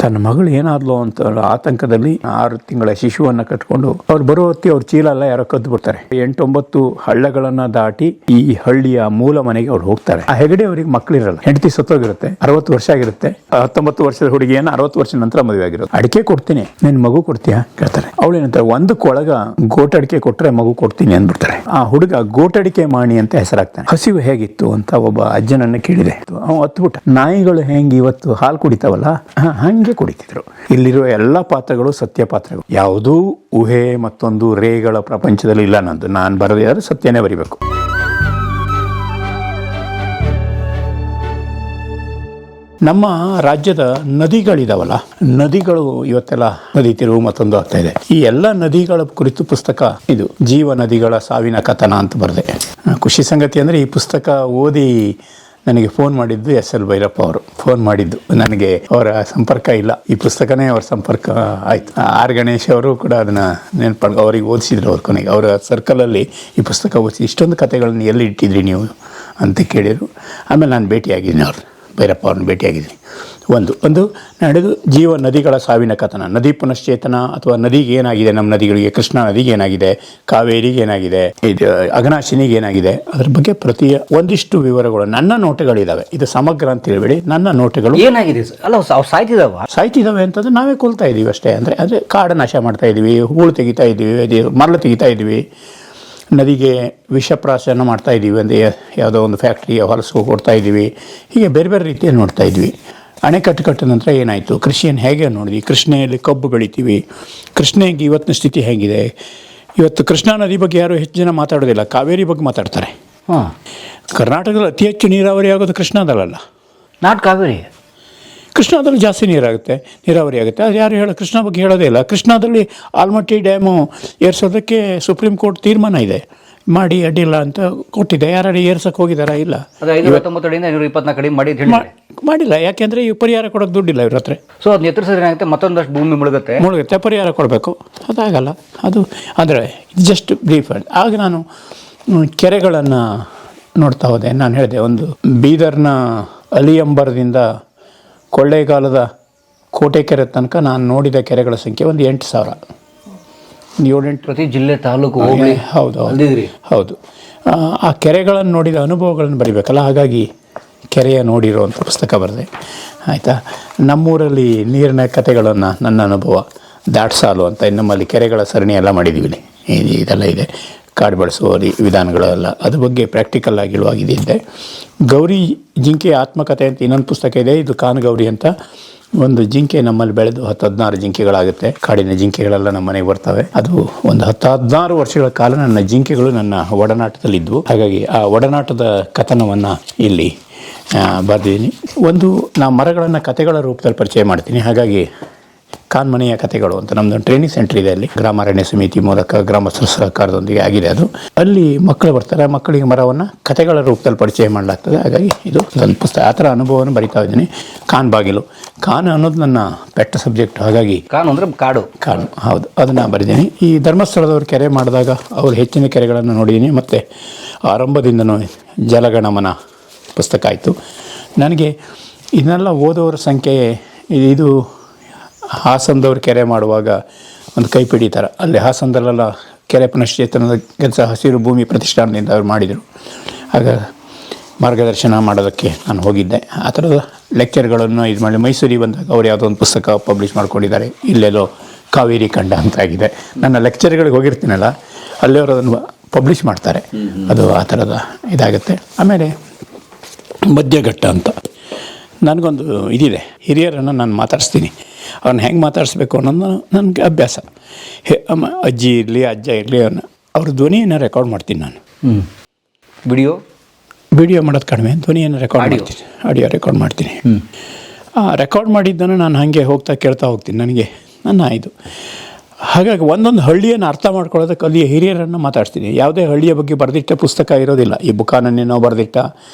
ತನ್ನ ಮಗಳು ಏನಾದ್ಲು ಅಂತ ಆತಂಕದಲ್ಲಿ 6 ತಿಂಗಳ ಶಿಶುವನ್ನ ಕಟ್ಕೊಂಡು ಅವ್ರು ಬರೋ ಹೊತ್ತಿ ಅವ್ರ ಚೀಲ ಎಲ್ಲ ಯಾರೋ ಕದ್ದು ಬಿಡ್ತಾರೆ. 8-9 ಹಳ್ಳಗಳನ್ನ ದಾಟಿ ಈ ಹಳ್ಳಿಯ ಮೂಲ ಮನೆಗೆ ಅವ್ರು ಹೋಗ್ತಾರೆ. ಆ ಹೆಗಡೆ ಅವರಿಗೆ ಮಕ್ಕಳಿರಲ್ಲ, ಹೆಂಡತಿ ಸತ್ತೋಗಿರುತ್ತೆ, 60 ವರ್ಷ ಆಗಿರುತ್ತೆ. 19 ವರ್ಷದ ಹುಡುಗಿಯನ್ನ 60 ವರ್ಷ ನಂತರ ಮದುವೆ ಆಗಿರುತ್ತೆ. ಅಡಿಕೆ ಕೊಡ್ತೀನಿ, ನಿನ್ ಮಗು ಕೊಡ್ತೀಯಾ ಕೇಳ್ತಾರೆ. ಅವಳೇನಂತಾರೆ, ಒಂದಕ್ಕೊಳಗ ಗೋಟಡಿಕೆ ಕೊಟ್ರೆ ಮಗು ಕೊಡ್ತೀನಿ ಅಂದ್ಬಿಡ್ತಾರೆ. ಆ ಹುಡುಗ ಗೋಟಡಿಕೆ ಮಾಣಿ ಅಂತ ಹೆಸರಾಗ್ತಾನೆ. ಹಸಿವು ಹೇಗಿತ್ತು ಅಂತ ಒಬ್ಬ ಅಜ್ಜನನ್ನ ಕೇಳಿದೆ. ಅವ ಹತ್ಬಿಟ್ಟ, ನಾಯಿಗಳು ಹೆಂಗೆ ಇವತ್ತು ಹಾಲು ಕುಡಿತಾವಲ್ಲ ಹಂಗೆ ಕುಡಿತಿದ್ರು. ಇಲ್ಲಿರುವ ಎಲ್ಲಾ ಪಾತ್ರಗಳು ಸತ್ಯ ಪಾತ್ರಗಳು. ಯಾವುದೂ ಊಹೆ ಮತ್ತೊಂದು ರೇಗಳ ಪ್ರಪಂಚದಲ್ಲಿ ಇಲ್ಲ. ನಂದು ನಾನು ಬರೆದಾದ್ರೆ ಸತ್ಯನೇ ಬರಿಬೇಕು. ನಮ್ಮ ರಾಜ್ಯದ ನದಿಗಳಿದಾವಲ್ಲ, ನದಿಗಳು ಇವತ್ತೆಲ್ಲ ನದಿ ತಿರುವು ಮತ್ತೊಂದು ಆಗ್ತಾ ಇದೆ. ಈ ಎಲ್ಲ ನದಿಗಳ ಕುರಿತು ಪುಸ್ತಕ ಇದು, ಜೀವ ನದಿಗಳ ಸಾವಿನ ಕಥನ ಅಂತ ಬರೆದೆ. ಖುಷಿ ಸಂಗತಿ ಅಂದರೆ ಈ ಪುಸ್ತಕ ಓದಿ ನನಗೆ ಫೋನ್ ಮಾಡಿದ್ದು SL ಭೈರಪ್ಪ ಅವರು ಫೋನ್ ಮಾಡಿದ್ದು. ನನಗೆ ಅವರ ಸಂಪರ್ಕ ಇಲ್ಲ, ಈ ಪುಸ್ತಕನೇ ಅವರ ಸಂಪರ್ಕ ಆಯ್ತು. R ಗಣೇಶ್ ಅವರು ಕೂಡ ಅದನ್ನ ನೆನಪು ಅವ್ರಿಗೆ ಓದಿಸಿದ್ರು. ಅವ್ರ ಕೊನೆಗೆ ಅವರ ಸರ್ಕಲಲ್ಲಿ ಈ ಪುಸ್ತಕ ಓದಿಸಿ, ಇಷ್ಟೊಂದು ಕಥೆಗಳನ್ನು ಎಲ್ಲಿ ಇಟ್ಟಿದ್ರಿ ನೀವು ಅಂತ ಕೇಳಿದರು. ಆಮೇಲೆ ನಾನು ಭೇಟಿಯಾಗಿದ್ದೀನಿ, ಅವ್ರು ಭೈರಪ್ಪ ಅವ್ರನ್ನ ಭೇಟಿಯಾಗಿದ್ದೀನಿ. ಒಂದು ನಡೆದು ಜೀವ ನದಿಗಳ ಸಾವಿನ ಕಥನ, ನದಿ ಪುನಶ್ಚೇತನ ಅಥವಾ ನದಿಗೆ ಏನಾಗಿದೆ, ನಮ್ಮ ನದಿಗಳಿಗೆ, ಕೃಷ್ಣ ನದಿಗೆ ಏನಾಗಿದೆ, ಕಾವೇರಿಗೆ ಏನಾಗಿದೆ, ಇದು ಅಘನಾಶಿನಿಗೆ ಏನಾಗಿದೆ, ಅದ್ರ ಬಗ್ಗೆ ಒಂದಿಷ್ಟು ವಿವರಗಳು ನನ್ನ ನೋಟಗಳಿದ್ದಾವೆ. ಇದು ಸಮಗ್ರ ಅಂತ ಹೇಳ್ಬೇಡಿ, ನನ್ನ ನೋಟಗಳು. ಏನಾಗಿದೆ ಅಲ್ಲ, ಸಾಯ್ತಿದ್ದಾವೆ ಅಂತಂದ್ರೆ ನಾವೇ ಕೊಲ್ತಾ ಇದೀವಿ ಅಷ್ಟೇ. ಅಂದರೆ ಕಾಡು ನಾಶ ಮಾಡ್ತಾ ಇದೀವಿ, ಹೂಳು ತೆಗಿತಾ ಇದ್ದೀವಿ, ಮರಳು ತೆಗಿತಾ ಇದ್ದೀವಿ, ನದಿಗೆ ವಿಷಪ್ರಾಶನ ಮಾಡ್ತಾ ಇದ್ದೀವಿ, ಅಂದರೆ ಯಾವುದೋ ಒಂದು ಫ್ಯಾಕ್ಟ್ರಿಗೆ ಹೊಲಸು ಕೊಡ್ತಾ ಇದ್ದೀವಿ. ಹೀಗೆ ಬೇರೆ ಬೇರೆ ರೀತಿಯಲ್ಲಿ ನೋಡ್ತಾ ಇದ್ವಿ. ಅಣೆಕಟ್ಟು ಕಟ್ಟಿದ ನಂತರ ಏನಾಯಿತು, ಕೃಷಿಯನ್ನು ಹೇಗೆ ನೋಡಿದ್ವಿ, ಕೃಷ್ಣೆಯಲ್ಲಿ ಕಬ್ಬು ಬೆಳಿತೀವಿ, ಕೃಷ್ಣೆಗೆ ಇವತ್ತಿನ ಸ್ಥಿತಿ ಹೇಗಿದೆ. ಇವತ್ತು ಕೃಷ್ಣಾ ನದಿ ಬಗ್ಗೆ ಯಾರು ಹೆಚ್ಚು ಜನ ಮಾತಾಡೋದಿಲ್ಲ, ಕಾವೇರಿ ಬಗ್ಗೆ ಮಾತಾಡ್ತಾರೆ. ಕರ್ನಾಟಕದಲ್ಲಿ ಅತಿ ಹೆಚ್ಚು ನೀರಾವರಿ ಆಗೋದು ಕೃಷ್ಣಾದಲ್ಲ, ನಾಟ್ ಕಾವೇರಿ. ಕೃಷ್ಣಾದಲ್ಲಿ ಜಾಸ್ತಿ ನೀರಾವರಿ ಆಗುತ್ತೆ. ಅದು ಯಾರು ಕೃಷ್ಣ ಬಗ್ಗೆ ಹೇಳೋದೇ ಇಲ್ಲ. ಕೃಷ್ಣಾದಲ್ಲಿ ಆಲ್ಮಟ್ಟಿ ಡ್ಯಾಮು ಏರ್ಸೋದಕ್ಕೆ ಸುಪ್ರೀಂ ಕೋರ್ಟ್ ತೀರ್ಮಾನ ಇದೆ, ಮಾಡಿ ಅಡ್ಡಿಲ್ಲ ಅಂತ ಕೊಟ್ಟಿದೆ. ಯಾರು ಏರ್ಸಕ್ಕೆ ಹೋಗಿದಾರ? ಇಲ್ಲ. ಮಾಡಿಲ್ಲ. ಯಾಕೆಂದ್ರೆ ಈ ಪರಿಹಾರ ಕೊಡೋಕೆ ದುಡ್ಡಿಲ್ಲ ಇವ್ರ ಹತ್ರ. ಸೊ ಅದು ಎತ್ತರಿಸಿದ್ರೆ ಏನಾಗುತ್ತೆ, ಮತ್ತೊಂದಷ್ಟು ಭೂಮಿ ಮುಳುಗುತ್ತೆ, ಪರಿಹಾರ ಕೊಡಬೇಕು. ಅದಾಗಲ್ಲ. ಅದು ಅಂದರೆ ಜಸ್ಟ್ ಬ್ರೀಫ್. ಆಗ ನಾನು ಕೆರೆಗಳನ್ನು ನೋಡ್ತಾ ಹೋದೆ. ನಾನು ಹೇಳಿದೆ, ಒಂದು ಬೀದರ್ನ ಅಲಿಯಂಬರದಿಂದ ಕೊಳ್ಳೇಗಾಲದ ಕೋಟೆ ಕೆರೆ ತನಕ ನಾನು ನೋಡಿದ ಕೆರೆಗಳ ಸಂಖ್ಯೆ ಒಂದು 8,000. 7-8 ಪ್ರತಿ ಜಿಲ್ಲೆ, ತಾಲೂಕು, ಹೌದು. ಆ ಕೆರೆಗಳನ್ನು ನೋಡಿದ ಅನುಭವಗಳನ್ನು ಬರಿಬೇಕಲ್ಲ, ಹಾಗಾಗಿ ಕೆರೆಯ ನೋಡಿರುವಂಥ ಪುಸ್ತಕ ಬರೆದೆ. ಆಯಿತಾ. ನಮ್ಮೂರಲ್ಲಿ ನೀರಿನ ಕಥೆಗಳನ್ನು, ನನ್ನ ಅನುಭವ, ದಾಟ್ಸಾಲು ಅಂತ ನಮ್ಮಲ್ಲಿ ಕೆರೆಗಳ ಸರಣಿ ಎಲ್ಲ ಮಾಡಿದ್ದೀವಿ. ಇದೆಲ್ಲ ಇದೆ, ಕಾಡು ಬೆಳೆಸುವ ವಿಧಾನಗಳೆಲ್ಲ, ಅದ್ರ ಬಗ್ಗೆ ಪ್ರಾಕ್ಟಿಕಲ್ ಆಗಿರುವಾಗಿದ್ದೆ. ಗೌರಿ ಜಿಂಕೆ ಆತ್ಮಕಥೆ ಅಂತ ಇನ್ನೊಂದು ಪುಸ್ತಕ ಇದೆ. ಇದು ಕಾನಗೌರಿ ಅಂತ ಒಂದು ಜಿಂಕೆ ನಮ್ಮಲ್ಲಿ ಬೆಳೆದು 10-16 ಜಿಂಕೆಗಳಾಗುತ್ತೆ. ಕಾಡಿನ ಜಿಂಕೆಗಳೆಲ್ಲ ನಮ್ಮ ಮನೆಗೆ ಬರ್ತವೆ. ಅದು ಒಂದು 10-16 ವರ್ಷಗಳ ಕಾಲ ನನ್ನ ಜಿಂಕೆಗಳು ನನ್ನ ಒಡನಾಟದಲ್ಲಿದ್ದವು. ಹಾಗಾಗಿ ಆ ಒಡನಾಟದ ಕಥನವನ್ನು ಇಲ್ಲಿ ಬರೆದಿದ್ದೀನಿ. ನಾ ಮರಗಳನ್ನು ಕಥೆಗಳ ರೂಪದಲ್ಲಿ ಪರಿಚಯ ಮಾಡ್ತೀನಿ. ಹಾಗಾಗಿ ಕಾನ್ಮನೆಯ ಕಥೆಗಳು ಅಂತ ನಮ್ಮದೊಂದು ಟ್ರೈನಿಂಗ್ ಸೆಂಟರ್ ಇದೆ. ಅಲ್ಲಿ ಗ್ರಾಮಾರಣ್ಯ ಸಮಿತಿ ಮೂಲಕ ಗ್ರಾಮಸ್ಥರ ಸಹಕಾರದೊಂದಿಗೆ ಆಗಿದೆ ಅದು. ಅಲ್ಲಿ ಮಕ್ಕಳು ಬರ್ತಾರೆ, ಮಕ್ಕಳಿಗೆ ಮರವನ್ನು ಕಥೆಗಳ ರೂಪದಲ್ಲಿ ಪರಿಚಯ ಮಾಡಲಾಗ್ತದೆ. ಹಾಗಾಗಿ ಇದು ನನ್ನ ಪುಸ್ತಕ. ಆ ಥರ ಅನುಭವವನ್ನು ಬರಿತಾ ಇದ್ದೀನಿ. ಕಾನ್ ಬಾಗಿಲು, ಕಾನ್ ಅನ್ನೋದು ನನ್ನ ಪೆಟ್ಟ ಸಬ್ಜೆಕ್ಟ್. ಹಾಗಾಗಿ ಕಾನು ಅಂದರೆ ಕಾಡು, ಹೌದು, ಅದನ್ನು ಬರೆದಿದ್ದೀನಿ. ಈ ಧರ್ಮಸ್ಥಳದವ್ರು ಕೆರೆ ಮಾಡಿದಾಗ ಅವರು ಹೆಚ್ಚಿನ ಕೆರೆಗಳನ್ನು ನೋಡಿದ್ದೀನಿ. ಮತ್ತು ಆರಂಭದಿಂದನೂ ಜಲಗಣಮನ ಪುಸ್ತಕ ಆಯಿತು. ನನಗೆ ಇದನ್ನೆಲ್ಲ ಓದೋರ ಸಂಖ್ಯೆ ಇದು ಹಾಸನದವ್ರು ಕೆರೆ ಮಾಡುವಾಗ ಒಂದು ಕೈಪಿಡಿ ಥರ, ಅಲ್ಲಿ ಹಾಸನದಲ್ಲೆಲ್ಲ ಕೆರೆ ಪುನಶ್ಚೇತನದ ಕೆಲಸ ಹಸಿರು ಭೂಮಿ ಪ್ರತಿಷ್ಠಾನದಿಂದ ಅವ್ರು ಮಾಡಿದರು. ಆಗ ಮಾರ್ಗದರ್ಶನ ಮಾಡೋದಕ್ಕೆ ನಾನು ಹೋಗಿದ್ದೆ. ಆ ಥರದ ಲೆಕ್ಚರ್ಗಳನ್ನು ಇದು ಮಾಡಿ ಮೈಸೂರಿಗೆ ಬಂದಾಗ ಅವ್ರು ಯಾವುದೋ ಒಂದು ಪುಸ್ತಕ ಪಬ್ಲಿಷ್ ಮಾಡ್ಕೊಂಡಿದ್ದಾರೆ. ಇಲ್ಲೆಲ್ಲೋ ಕಾವೇರಿ ಕಂಡ ಅಂತಾಗಿದೆ. ನನ್ನ ಲೆಕ್ಚರ್ಗಳಿಗೆ ಹೋಗಿರ್ತೀನಲ್ಲ, ಅಲ್ಲಿಯವರು ಅದನ್ನು ಪಬ್ಲಿಷ್ ಮಾಡ್ತಾರೆ. ಅದು ಆ ಥರದ ಇದಾಗುತ್ತೆ. ಆಮೇಲೆ ಮಧ್ಯಘಟ್ಟ ಅಂತ ನನಗೊಂದು ಇದಿದೆ. ಹಿರಿಯರನ್ನು ನಾನು ಮಾತಾಡಿಸ್ತೀನಿ. ಅವ್ರನ್ನ ಹೆಂಗೆ ಮಾತಾಡಿಸ್ಬೇಕು ಅನ್ನೋದು ನನಗೆ ಅಭ್ಯಾಸ. ಅಜ್ಜಿ ಇರಲಿ, ಅಜ್ಜ ಇರಲಿ, ಅವ್ರ ಧ್ವನಿಯನ್ನು ರೆಕಾರ್ಡ್ ಮಾಡ್ತೀನಿ ನಾನು. ವಿಡಿಯೋ ಮಾಡೋದು ಕಡಿಮೆ, ಧ್ವನಿಯನ್ನು ರೆಕಾರ್ಡ್ ಮಾಡ್ತೀನಿ, ಆಡಿಯೋ ರೆಕಾರ್ಡ್ ಮಾಡ್ತೀನಿ. ರೆಕಾರ್ಡ್ ಮಾಡಿದ್ದನ್ನು ನಾನು ಹಾಗೆ ಕೇಳ್ತಾ ಹೋಗ್ತೀನಿ. ನನಗೆ ಇದು ಹಾಗಾಗಿ ಒಂದೊಂದು ಹಳ್ಳಿಯನ್ನು ಅರ್ಥ ಮಾಡ್ಕೊಳ್ಳೋದಕ್ಕೆ ಅಲ್ಲಿಯ ಹಿರಿಯರನ್ನು ಮಾತಾಡ್ತೀನಿ. ಯಾವುದೇ ಹಳ್ಳಿಯ ಬಗ್ಗೆ ಬರೆದಿಟ್ಟ ಪುಸ್ತಕ ಇರೋದಿಲ್ಲ. ಈ ಬುಕಾನನ್ನೇನೋ ಬರೆದಿಟ್ಟ,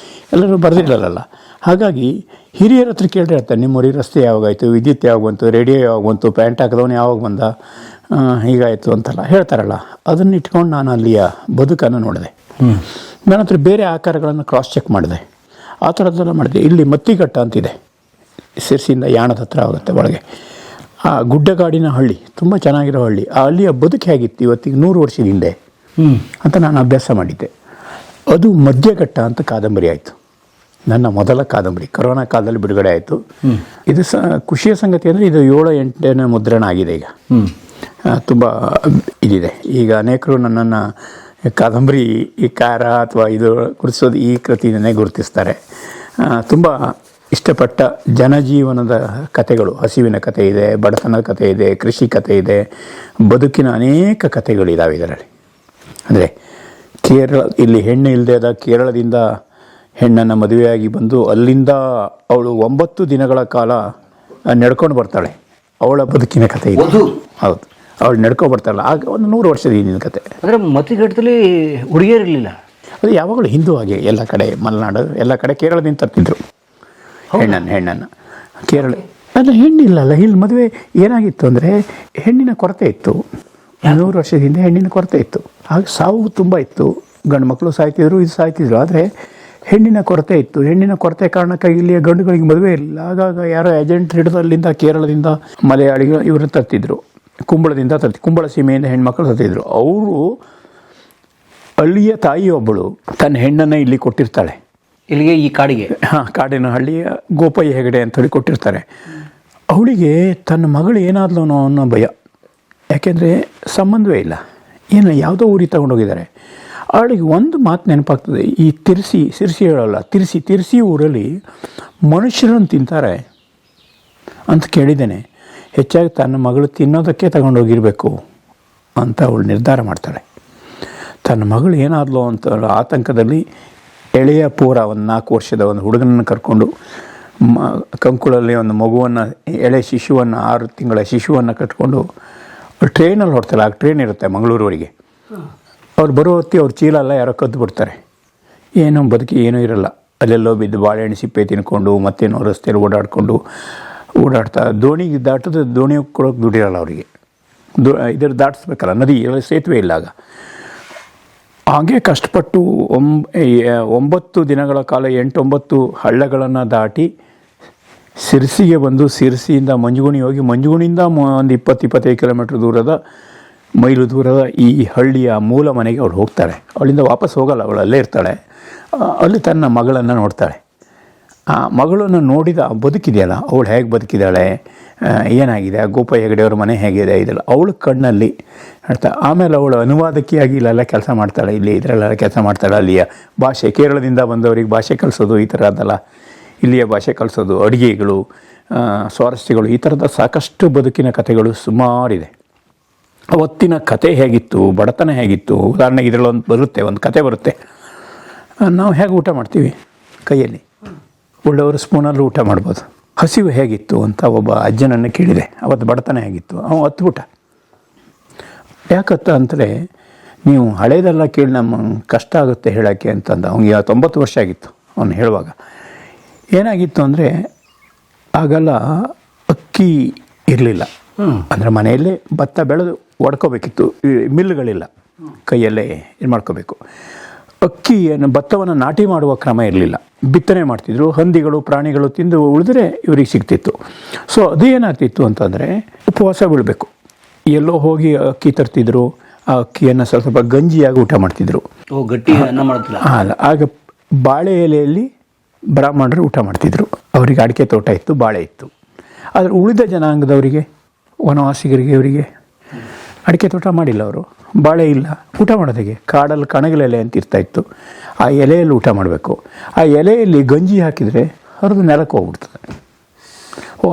ಎಲ್ಲರೂ ಬರೆದಿರಲ್ಲ. ಹಾಗಾಗಿ ಹಿರಿಯರ ಹತ್ರ ಕೇಳಿದ್ರೆ ಹೇಳ್ತಾರೆ, ನಿಮ್ಮೂರಿ ರಸ್ತೆ ಯಾವಾಗಾಯಿತು, ವಿದ್ಯುತ್ ಯಾವಾಗ ಬಂತು, ರೇಡಿಯೋ ಯಾವಾಗ ಬಂತು, ಪ್ಯಾಂಟ್ ಹಾಕಿದವನು ಯಾವಾಗ ಬಂದ, ಹೀಗಾಯಿತು ಅಂತೆಲ್ಲ ಹೇಳ್ತಾರಲ್ಲ. ಅದನ್ನು ಇಟ್ಕೊಂಡು ನಾನು ಅಲ್ಲಿಯ ಬದುಕನ್ನು ನೋಡಿದೆ. ನನ್ನ ಹತ್ರ ಬೇರೆ ಆಕಾರಗಳನ್ನು ಕ್ರಾಸ್ ಚೆಕ್ ಮಾಡಿದೆ. ಆ ಥರದ್ದೆಲ್ಲ ಮಾಡಿದೆ. ಇಲ್ಲಿ ಮತ್ತಿಘಟ್ಟ ಅಂತಿದೆ, ಸಿರ್ಸಿಯಿಂದ ಯಾಣದ ಹತ್ರ ಆಗುತ್ತೆ ಒಳಗೆ. ಆ ಗುಡ್ಡಗಾಡಿನ ಹಳ್ಳಿ, ತುಂಬ ಚೆನ್ನಾಗಿರೋ ಹಳ್ಳಿ. ಆ ಹಳ್ಳಿಯ ಬದುಕು ಹೇಗಿತ್ತು ಇವತ್ತಿಗೆ 100 ವರ್ಷದ ಹಿಂದೆ ಅಂತ ನಾನು ಅಭ್ಯಾಸ ಮಾಡಿದ್ದೆ. ಅದು ಮಧ್ಯಘಟ್ಟ ಅಂತ ಕಾದಂಬರಿ ಆಯಿತು, ನನ್ನ ಮೊದಲ ಕಾದಂಬರಿ. ಕೊರೋನಾ ಕಾಲದಲ್ಲಿ ಬಿಡುಗಡೆ ಆಯಿತು. ಇದು ಖುಷಿಯ ಸಂಗತಿ ಅಂದರೆ ಇದು 7-8ನೇ ಮುದ್ರಣ ಆಗಿದೆ ಈಗ. ತುಂಬ ಇದಿದೆ. ಈಗ ಅನೇಕರು ನನ್ನನ್ನು ಕಾದಂಬರಿ ಈ ಕಾರ ಅಥವಾ ಇದು ಗುರುತಿಸೋದು ಈ ಕೃತಿಯನ್ನೇ ಗುರುತಿಸ್ತಾರೆ. ತುಂಬ ಇಷ್ಟಪಟ್ಟ ಜನಜೀವನದ ಕಥೆಗಳು, ಹಸಿವಿನ ಕಥೆ ಇದೆ, ಬಡತನದ ಕಥೆ ಇದೆ, ಕೃಷಿ ಕಥೆ ಇದೆ, ಬದುಕಿನ ಅನೇಕ ಕಥೆಗಳಿದ್ದಾವೆ ಇದರಲ್ಲಿ. ಅಂದರೆ ಕೇರಳ, ಇಲ್ಲಿ ಹೆಣ್ಣು ಇಲ್ಲದೆ ಆದ ಕೇರಳದಿಂದ ಹೆಣ್ಣನ್ನು ಮದುವೆಯಾಗಿ ಬಂದು ಅಲ್ಲಿಂದ ಅವಳು 9 ದಿನಗಳ ಕಾಲ ನಡ್ಕೊಂಡು ಬರ್ತಾಳೆ. ಅವಳ ಬದುಕಿನ ಕಥೆ ಇದೆ. ಹೌದು, ಅವಳು ನಡ್ಕೊಂಡು ಬರ್ತಾಳಲ್ಲ, ಆಗ ಒಂದು 100 ವರ್ಷದ ಹಿಂದಿನ ಕತೆ. ಅಂದರೆ ಮತಿಘಟ್ಟದಲ್ಲಿ ಹುಡುಗಿಯರಿರಲಿಲ್ಲ. ಅದು ಯಾವಾಗಲೂ ಹಿಂದೂ ಹಾಗೆ ಎಲ್ಲ ಕಡೆ, ಮಲೆನಾಡು ಎಲ್ಲ ಕಡೆ ಕೇರಳದಿಂದ ತರ್ತಿದ್ರು ಹೆಣ್ಣನ್ನು. ಕೇರಳ ಅಲ್ಲ, ಹೆಣ್ಣಿಲ್ಲಲ್ಲ ಇಲ್ಲಿ ಮದುವೆ. ಏನಾಗಿತ್ತು ಅಂದರೆ ಹೆಣ್ಣಿನ ಕೊರತೆ ಇತ್ತು. 100 ವರ್ಷದ ಹಿಂದೆ ಹೆಣ್ಣಿನ ಕೊರತೆ ಇತ್ತು. ಆಗ ಸಾವು ತುಂಬ ಇತ್ತು. ಗಂಡು ಮಕ್ಕಳು ಸಾಯ್ತಿದ್ರು, ಇದು ಸಾಯ್ತಿದ್ರು. ಆದರೆ ಹೆಣ್ಣಿನ ಕೊರತೆ ಇತ್ತು. ಹೆಣ್ಣಿನ ಕೊರತೆ ಕಾರಣಕ್ಕಾಗಿ ಇಲ್ಲಿಯ ಗಂಡುಗಳಿಗೆ ಮದುವೆ ಇರಲಿಲ್ಲ. ಆಗಾಗ ಯಾರೋ ಏಜೆಂಟ್ ಹಿಡಿದು ಅಲ್ಲಿಂದ ಕೇರಳದಿಂದ ಮಲಯಾಳಿಗಳು ಇವರು ತರ್ತಿದ್ರು, ಕುಂಬಳ ಸೀಮೆಯಿಂದ ಹೆಣ್ಮಕ್ಳು ತರ್ತಿದ್ರು. ಅವರು ಹಳ್ಳಿಯ ತಾಯಿಯೊಬ್ಬಳು ತನ್ನ ಹೆಣ್ಣನ್ನು ಇಲ್ಲಿ ಕೊಟ್ಟಿರ್ತಾಳೆ, ಇಲ್ಲಿಗೆ ಈ ಕಾಡಿಗೆ. ಕಾಡಿನ ಹಳ್ಳಿಯ ಗೋಪಯ್ಯ ಹೆಗಡೆ ಅಂತೇಳಿ ಕೊಟ್ಟಿರ್ತಾರೆ. ಅವಳಿಗೆ ತನ್ನ ಮಗಳು ಏನಾದ್ಲು ಅನ್ನೋ ಭಯ. ಯಾಕೆಂದರೆ ಸಂಬಂಧವೇ ಇಲ್ಲ, ಏನು ಯಾವುದೋ ಊರಿಗೆ ತಗೊಂಡೋಗಿದ್ದಾರೆ. ಅವಳಿಗೆ ಒಂದು ಮಾತು ನೆನಪಾಗ್ತದೆ. ಈ ಸಿರ್ಸಿ ಹೇಳಲ್ಲ, ತಿರ್ಸಿ ಊರಲ್ಲಿ ಮನುಷ್ಯರನ್ನು ತಿಂತಾರೆ ಅಂತ ಕೇಳಿದ್ದೇನೆ. ಹೆಚ್ಚಾಗಿ ತನ್ನ ಮಗಳು ತಿನ್ನೋದಕ್ಕೆ ತಗೊಂಡೋಗಿರಬೇಕು ಅಂತ ಅವಳು ನಿರ್ಧಾರ ಮಾಡ್ತಾಳೆ. ತನ್ನ ಮಗಳು ಏನಾದ್ಲು ಅಂತ ಆತಂಕದಲ್ಲಿ ಎಳೆಯ ಪೂರ, ಒಂದು 4 ವರ್ಷದ ಒಂದು ಹುಡುಗನನ್ನು ಕರ್ಕೊಂಡು ಕಂಕುಳಲ್ಲಿ ಒಂದು ಮಗುವನ್ನು, ಎಳೆ ಶಿಶುವನ್ನು, 6 ತಿಂಗಳ ಶಿಶುವನ್ನು ಕಟ್ಕೊಂಡು ಟ್ರೈನಲ್ಲಿ ಹೊಡ್ತಾಳೆ. ಆಗ ಟ್ರೈನ್ ಇರುತ್ತೆ ಮಂಗಳೂರವರೆಗೆ. ಅವ್ರು ಬರೋ ಹೊತ್ತಿ ಅವ್ರ ಚೀಲ ಎಲ್ಲ ಯಾರೋ ಕದ್ದು ಬಿಡ್ತಾರೆ. ಏನೋ ಬದುಕಿ ಏನೂ ಇರಲ್ಲ. ಅಲ್ಲೆಲ್ಲೋ ಬಿದ್ದು ಬಾಳೆಹಣ್ಣು ಸಿಪ್ಪೆ ತಿನ್ಕೊಂಡು ಮತ್ತೇನೋ ರಸ್ತೆಯಲ್ಲಿ ಓಡಾಡ್ತಾ ದೋಣಿಗೆ ದೋಣಿ ಕೊಡೋಕೆ ದುಡಿರಲ್ಲ ಅವರಿಗೆ. ಇದರ ದಾಟಿಸ್ಬೇಕಲ್ಲ, ನದಿ ಸೇತುವೆ ಇಲ್ಲ ಆಗ. ಹಾಗೆ ಕಷ್ಟಪಟ್ಟು 9 ದಿನಗಳ ಕಾಲ 8-9 ಹಳ್ಳಗಳನ್ನು ದಾಟಿ ಸಿರ್ಸಿಗೆ ಬಂದು, ಸಿರ್ಸಿಯಿಂದ ಮಂಜುಗುಣಿ ಹೋಗಿ, ಮಂಜುಗುಣಿಯಿಂದ ಒಂದು 20-25 ಕಿಲೋಮೀಟ್ರ್ ಮೈಲು ದೂರದ ಈ ಹಳ್ಳಿಯ ಮೂಲ ಮನೆಗೆ ಅವಳು ಹೋಗ್ತಾಳೆ. ಅವಳಿಂದ ವಾಪಸ್ ಹೋಗಲ್ಲ, ಅವಳು ಅಲ್ಲೇ ಇರ್ತಾಳೆ. ಅಲ್ಲಿ ತನ್ನ ಮಗಳನ್ನು ನೋಡ್ತಾಳೆ. ಆ ಮಗಳನ್ನು ನೋಡಿದ ಬದುಕಿದೆಯಲ್ಲ, ಅವಳು ಹೇಗೆ ಬದುಕಿದ್ದಾಳೆ, ಏನಾಗಿದೆ, ಗೋಪಯ್ಯ ಹೆಗಡೆಯವ್ರ ಮನೆ ಹೇಗಿದೆ, ಇದೆಲ್ಲ ಅವಳ ಕಣ್ಣಲ್ಲಿ ಹೇಳ್ತಾ. ಆಮೇಲೆ ಅವಳು ಅನುವಾದಕಿಯಾಗಿ ಇಲ್ಲೆಲ್ಲ ಕೆಲಸ ಮಾಡ್ತಾಳೆ, ಇದರಲ್ಲೆಲ್ಲ ಕೆಲಸ ಮಾಡ್ತಾಳೆ. ಅಲ್ಲಿಯ ಭಾಷೆ, ಕೇರಳದಿಂದ ಬಂದವರಿಗೆ ಭಾಷೆ ಕಲಿಸೋದು, ಈ ಥರದ್ದೆಲ್ಲ ಇಲ್ಲಿಯ ಭಾಷೆ ಕಲಿಸೋದು, ಅಡುಗೆಗಳು, ಸ್ವಾರಸ್ಯಗಳು, ಈ ಥರದ ಸಾಕಷ್ಟು ಬದುಕಿನ ಕಥೆಗಳು ಸುಮಾರಿದೆ. ಅವತ್ತಿನ ಕತೆ ಹೇಗಿತ್ತು, ಬಡತನ ಹೇಗಿತ್ತು. ಉದಾಹರಣೆಗೆ ಇದರಲ್ಲಿ ಒಂದು ಕತೆ ಬರುತ್ತೆ. ನಾವು ಹೇಗೆ ಊಟ ಮಾಡ್ತೀವಿ, ಕೈಯಲ್ಲಿ, ಒಳ್ಳೆಯವರು ಸ್ಪೂನಲ್ಲೂ ಊಟ ಮಾಡ್ಬೋದು. ಹಸಿವು ಹೇಗಿತ್ತು ಅಂತ ಒಬ್ಬ ಅಜ್ಜನನ್ನು ಕೇಳಿದೆ. ಅವತ್ತು ಬಡತನ ಹೇಗಿತ್ತು, ಅವನು ಹತ್ಬಿಟ್ಟ. ಯಾಕತ್ತ ಅಂತಲೇ, ನೀವು ಹಳೇದೆಲ್ಲ ಕೇಳಿ ನಮ್ಮ ಕಷ್ಟ ಆಗುತ್ತೆ ಹೇಳೋಕ್ಕೆ ಅಂತಂದ. ಅವ್ನಿಗೆ 90 ವರ್ಷ ಆಗಿತ್ತು ಅವನು ಹೇಳುವಾಗ. ಏನಾಗಿತ್ತು ಅಂದರೆ ಆಗೆಲ್ಲ ಅಕ್ಕಿ ಇರಲಿಲ್ಲ. ಅಂದರೆ ಮನೆಯಲ್ಲೇ ಭತ್ತ ಬೆಳೆದು ಒಡ್ಕೋಬೇಕಿತ್ತು, ಮಿಲ್ಗಳಿಲ್ಲ, ಕೈಯಲ್ಲೇ ಇದು ಮಾಡ್ಕೋಬೇಕು. ಅಕ್ಕಿಯನ್ನು, ಭತ್ತವನ್ನು ನಾಟಿ ಮಾಡುವ ಕ್ರಮ ಇರಲಿಲ್ಲ, ಬಿತ್ತನೆ ಮಾಡ್ತಿದ್ರು. ಹಂದಿಗಳು, ಪ್ರಾಣಿಗಳು ತಿಂದು ಉಳಿದ್ರೆ ಇವರಿಗೆ ಸಿಗ್ತಿತ್ತು. ಸೊ ಅದು ಏನಾಗ್ತಿತ್ತು ಅಂತಂದರೆ ಉಪವಾಸ ಬೀಳಬೇಕು. ಎಲ್ಲೋ ಹೋಗಿ ಅಕ್ಕಿ ತರ್ತಿದ್ರು. ಆ ಅಕ್ಕಿಯನ್ನು ಸ್ವಲ್ಪ ಗಂಜಿಯಾಗಿ ಊಟ ಮಾಡ್ತಿದ್ರು. ಗಟ್ಟಿ ಅನ್ನ ಮಾಡ್ತಿಲ್ಲ. ಅಲ್ಲ, ಆಗ ಬಾಳೆ ಎಲೆಯಲ್ಲಿ ಬ್ರಾಹ್ಮಣರು ಊಟ ಮಾಡ್ತಿದ್ರು. ಅವರಿಗೆ ಅಡಿಕೆ ತೋಟ ಇತ್ತು, ಬಾಳೆ ಇತ್ತು. ಆದರೆ ಉಳಿದ ಜನಾಂಗದವರಿಗೆ, ವನವಾಸಿಗರಿಗೆ, ಇವರಿಗೆ ಅಡಿಕೆ ತೋಟ ಮಾಡಿಲ್ಲ, ಅವರು ಬಾಳೆ ಇಲ್ಲ, ಊಟ ಮಾಡೋದಿಗೆ ಕಾಡಲ್ಲಿ ಕಣಗಲೆಲೆ ಅಂತ ಇರ್ತಾಯಿತ್ತು. ಆ ಎಲೆಯಲ್ಲಿ ಊಟ ಮಾಡಬೇಕು. ಆ ಎಲೆಯಲ್ಲಿ ಗಂಜಿ ಹಾಕಿದರೆ ಹರಿದು ನೆಲಕ್ಕೆ ಹೋಗ್ಬಿಡ್ತದೆ.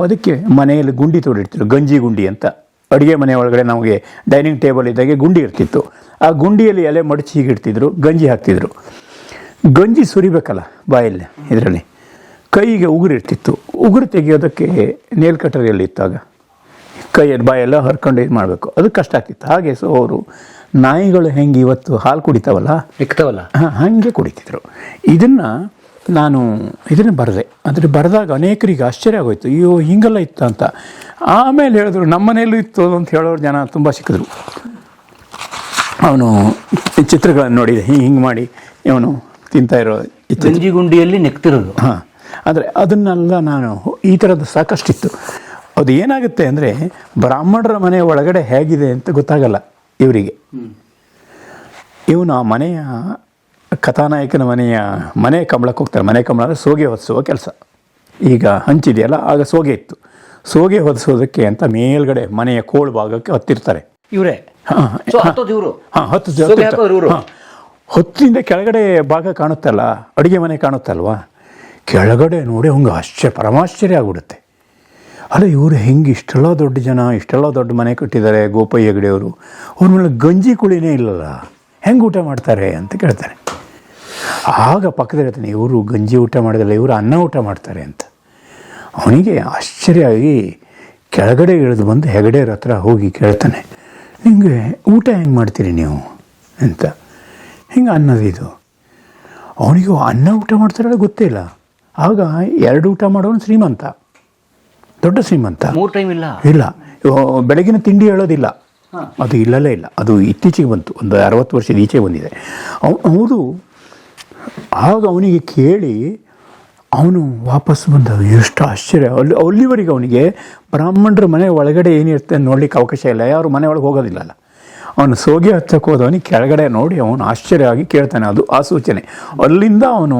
ಅದಕ್ಕೆ ಮನೆಯಲ್ಲಿ ಗುಂಡಿ ತೋಡಿರ್ತಿದ್ರು, ಗಂಜಿ ಗುಂಡಿ ಅಂತ. ಅಡುಗೆ ಮನೆ ಒಳಗಡೆ ನಮಗೆ ಡೈನಿಂಗ್ ಟೇಬಲ್ ಇದ್ದಾಗೆ ಗುಂಡಿ ಇರ್ತಿತ್ತು. ಆ ಗುಂಡಿಯಲ್ಲಿ ಎಲೆ ಮಡಚಿ ಹೀಗಿಡ್ತಿದ್ರು, ಗಂಜಿ ಹಾಕ್ತಿದ್ರು. ಗಂಜಿ ಸುರಿಬೇಕಲ್ಲ ಬಾಯಲ್ಲಿ, ಇದರಲ್ಲಿ ಕೈಗೆ ಉಗುರು ಇರ್ತಿತ್ತು. ಉಗುರು ತೆಗೆಯೋದಕ್ಕೆ ನೇಲ್ ಕಟ್ಟರಿಯಲ್ಲಿ ಇತ್ತು. ಆಗ ಕೈಯಲ್ಲಿ ಬಾಯೆಲ್ಲ ಹರ್ಕೊಂಡು ಇದು ಮಾಡಬೇಕು, ಅದು ಕಷ್ಟ ಆಗ್ತಿತ್ತು. ಹಾಗೆ ಸೊ ಅವರು ನಾಯಿಗಳು ಹೆಂಗೆ ಇವತ್ತು ಹಾಲು ಕುಡಿತಾವಲ್ಲ, ಇಕ್ತಾವಲ್ಲ, ಹಾಗೆ ಕುಡಿತಿದ್ರು. ಇದನ್ನು ಬರೆದೆ. ಆದರೆ ಬರೆದಾಗ ಅನೇಕರಿಗೆ ಆಶ್ಚರ್ಯ ಆಗೋಯ್ತು, ಅಯ್ಯೋ ಹಿಂಗೆಲ್ಲ ಇತ್ತು ಅಂತ. ಆಮೇಲೆ ಹೇಳಿದ್ರು ನಮ್ಮ ಮನೆಯಲ್ಲೂ ಇತ್ತು ಅಂತ ಹೇಳೋರು ಜನ ತುಂಬ ಸಿಕ್ಕಿದ್ರು. ಅವನು ಚಿತ್ರಗಳನ್ನು ನೋಡಿ ಹಿಂಗೆ ಮಾಡಿ ಇವನು ತಿಂತಾ ಇರೋ ಗಂಜಿ ಗುಂಡಿಯಲ್ಲಿ ನೆಕ್ತಿರೋದು. ಆದರೆ ಅದನ್ನೆಲ್ಲ ನಾನು ಈ ಥರದ್ದು ಸಾಕಷ್ಟಿತ್ತು. ಅದು ಏನಾಗುತ್ತೆ ಅಂದರೆ ಬ್ರಾಹ್ಮಣರ ಮನೆ ಒಳಗಡೆ ಹೇಗಿದೆ ಅಂತ ಗೊತ್ತಾಗಲ್ಲ ಇವರಿಗೆ. ಇವನು ಆ ಮನೆಯ ಕಥಾನಾಯಕನ ಮನೆ ಕಂಬಳಕ್ಕೆ ಹೋಗ್ತಾರೆ. ಮನೆ ಕಂಬಳ ಅಂದರೆ ಸೋಗೆ ಹೊದಿಸುವ ಕೆಲಸ. ಈಗ ಹಂಚಿದೆಯಲ್ಲ, ಆಗ ಸೋಗೆ ಇತ್ತು. ಸೋಗೆ ಹೊದಿಸೋದಕ್ಕೆ ಅಂತ ಮೇಲ್ಗಡೆ ಮನೆಯ ಕೋಳು ಭಾಗಕ್ಕೆ ಹತ್ತಿರ್ತಾರೆ ಇವರೇ. ಹೊತ್ತಿಂದ ಕೆಳಗಡೆ ಭಾಗ ಕಾಣುತ್ತಲ್ಲ, ಅಡುಗೆ ಮನೆ ಕಾಣುತ್ತಲ್ವಾ, ಕೆಳಗಡೆ ನೋಡಿ ಅವ್ನಿಗೆ ಪರಮಾಶ್ಚರ್ಯ ಆಗ್ಬಿಡುತ್ತೆ. ಅಲ್ಲ, ಇವರು ಹೆಂಗೆ ಇಷ್ಟೆಲ್ಲ ದೊಡ್ಡ ಜನ, ಇಷ್ಟೆಲ್ಲ ದೊಡ್ಡ ಮನೆ ಕಟ್ಟಿದ್ದಾರೆ ಗೋಪಯ್ಯ ಹೆಗಡೆಯವರು, ಅವ್ರ ಮೇಲೆ ಗಂಜಿ ಕುಳಿನೇ ಇಲ್ಲಲ್ಲ, ಹೆಂಗೆ ಊಟ ಮಾಡ್ತಾರೆ ಅಂತ ಕೇಳ್ತಾರೆ. ಆಗ ಪಕ್ಕದಲ್ಲಿರ್ತಾನೆ, ಇವರು ಗಂಜಿ ಊಟ ಮಾಡೋದಿಲ್ಲ, ಇವರು ಅನ್ನ ಊಟ ಮಾಡ್ತಾರೆ ಅಂತ. ಅವನಿಗೆ ಆಶ್ಚರ್ಯ ಆಗಿ ಕೆಳಗಡೆ ಇಳಿದು ಬಂದು ಹೆಗಡೆಯವ್ರ ಹತ್ರ ಹೋಗಿ ಕೇಳ್ತಾನೆ, ನಿಮಗೆ ಊಟ ಹೆಂಗೆ ಮಾಡ್ತೀರಿ ನೀವು ಅಂತ. ಹಿಂಗೆ ಅನ್ನೋದಿದು. ಅವನಿಗೂ ಅನ್ನ ಊಟ ಮಾಡ್ತಾರಲ್ಲ ಗೊತ್ತೇ ಇಲ್ಲ. ಆಗ 2 ಊಟ ಮಾಡೋನು ಶ್ರೀಮಂತ, ದೊಡ್ಡ ಶ್ರೀಮಂತ. 3 ಟೈಮ್ ಇಲ್ಲ, ಬೆಳಗಿನ ತಿಂಡಿ ಹೇಳೋದಿಲ್ಲ, ಅದು ಇಲ್ಲಲೇ ಇಲ್ಲ. ಅದು ಇತ್ತೀಚೆಗೆ ಬಂತು, ಒಂದು 60 ವರ್ಷದ ಈಚೆ ಬಂದಿದೆ. ಅವರು ಆಗ ಅವನಿಗೆ ಕೇಳಿ ಅವನು ವಾಪಸ್ ಬಂದ. ಎಷ್ಟು ಆಶ್ಚರ್ಯ! ಅಲ್ಲಿವರೆಗೆ ಅವನಿಗೆ ಬ್ರಾಹ್ಮಣರ ಮನೆ ಒಳಗಡೆ ಏನಿರುತ್ತೆ ನೋಡ್ಲಿಕ್ಕೆ ಅವಕಾಶ ಇಲ್ಲ, ಯಾರು ಮನೆ ಒಳಗೆ ಹೋಗೋದಿಲ್ಲಲ್ಲ. ಅವನು ಸೋಗೆ ಹಚ್ಚಕ್ಕೆ ಹೋದವನಿಗೆ ಕೆಳಗಡೆ ನೋಡಿ ಅವನು ಆಶ್ಚರ್ಯವಾಗಿ ಕೇಳ್ತಾನೆ. ಅದು ಆ ಸೂಚನೆ. ಅಲ್ಲಿಂದ ಅವನು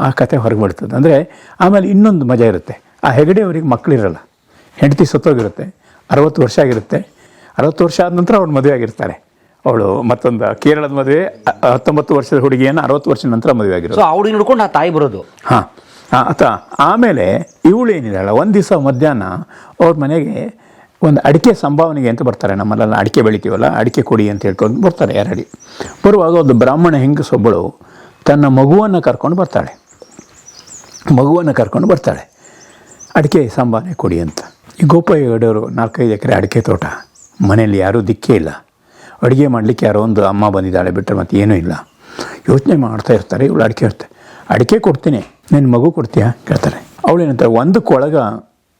ಆ ಕತೆ ಹೊರಗೆ ಬಿಡ್ತದೆ. ಅಂದರೆ ಆಮೇಲೆ ಇನ್ನೊಂದು ಮಜಾ ಇರುತ್ತೆ. ಆ ಹೆಗಡೆಯವರಿಗೆ ಮಕ್ಕಳಿರಲ್ಲ, ಹೆಂಡತಿ ಸತ್ತೋಗಿರುತ್ತೆ, 60 ವರ್ಷ ಆಗಿರುತ್ತೆ. 60 ವರ್ಷ ಆದ ನಂತರ ಅವಳು ಮದುವೆ ಆಗಿರ್ತಾರೆ. ಅವಳು ಮತ್ತೊಂದು ಕೇರಳದ ಮದುವೆ, 19 ವರ್ಷದ ಹುಡುಗಿಯನ್ನು 60 ವರ್ಷದ ನಂತರ ಮದುವೆ ಆಗಿರೋದು. ಅವಳು ನೋಡ್ಕೊಂಡು ಆ ತಾಯಿ ಬರೋದು. ಹಾಂ, ಆಮೇಲೆ ಇವಳು ಏನಿರಲ್ಲ, ಒಂದು ದಿವಸ ಮಧ್ಯಾಹ್ನ ಅವ್ರ ಮನೆಗೆ ಒಂದು ಅಡಿಕೆ ಸಂಭಾವನೆಗೆ ಅಂತ ಬರ್ತಾರೆ. ನಮ್ಮಲ್ಲೆಲ್ಲ ಅಡಿಕೆ ಬೆಳಿತೀವಲ್ಲ, ಅಡಿಕೆ ಕೊಡಿ ಅಂತ ಹೇಳ್ಕೊಂಡು ಬರ್ತಾರೆ 2 ಅಡಿ. ಬರುವಾಗ ಒಂದು ಬ್ರಾಹ್ಮಣ ಹೆಂಗಸೊಬ್ಬಳು ತನ್ನ ಮಗುವನ್ನು ಕರ್ಕೊಂಡು ಬರ್ತಾಳೆ, ಅಡಿಕೆ ಸಂಭಾವನೆ ಕೊಡಿ ಅಂತ. ಈ ಗೋಪಯ್ಯ ಹೆಗಡೆಯವರು 4-5 ಎಕರೆ ಅಡಿಕೆ ತೋಟ, ಮನೆಯಲ್ಲಿ ಯಾರೂ ದಿಕ್ಕೇ ಇಲ್ಲ, ಅಡುಗೆ ಮಾಡಲಿಕ್ಕೆ ಯಾರೋ ಒಂದು ಅಮ್ಮ ಬಂದಿದ್ದಾಳೆ ಬಿಟ್ಟರೆ ಮತ್ತೆ ಏನೂ ಇಲ್ಲ. ಯೋಚನೆ ಮಾಡ್ತಾ ಇರ್ತಾರೆ. ಇವಳು ಅಡಿಕೆ ಕೊಡ್ತೀನಿ, ನಿನ್ನ ಮಗು ಕೊಡ್ತೀಯಾ ಕೇಳ್ತಾರೆ. ಅವಳೇನಂತಾರೆ, 1 ಕೊಳಗ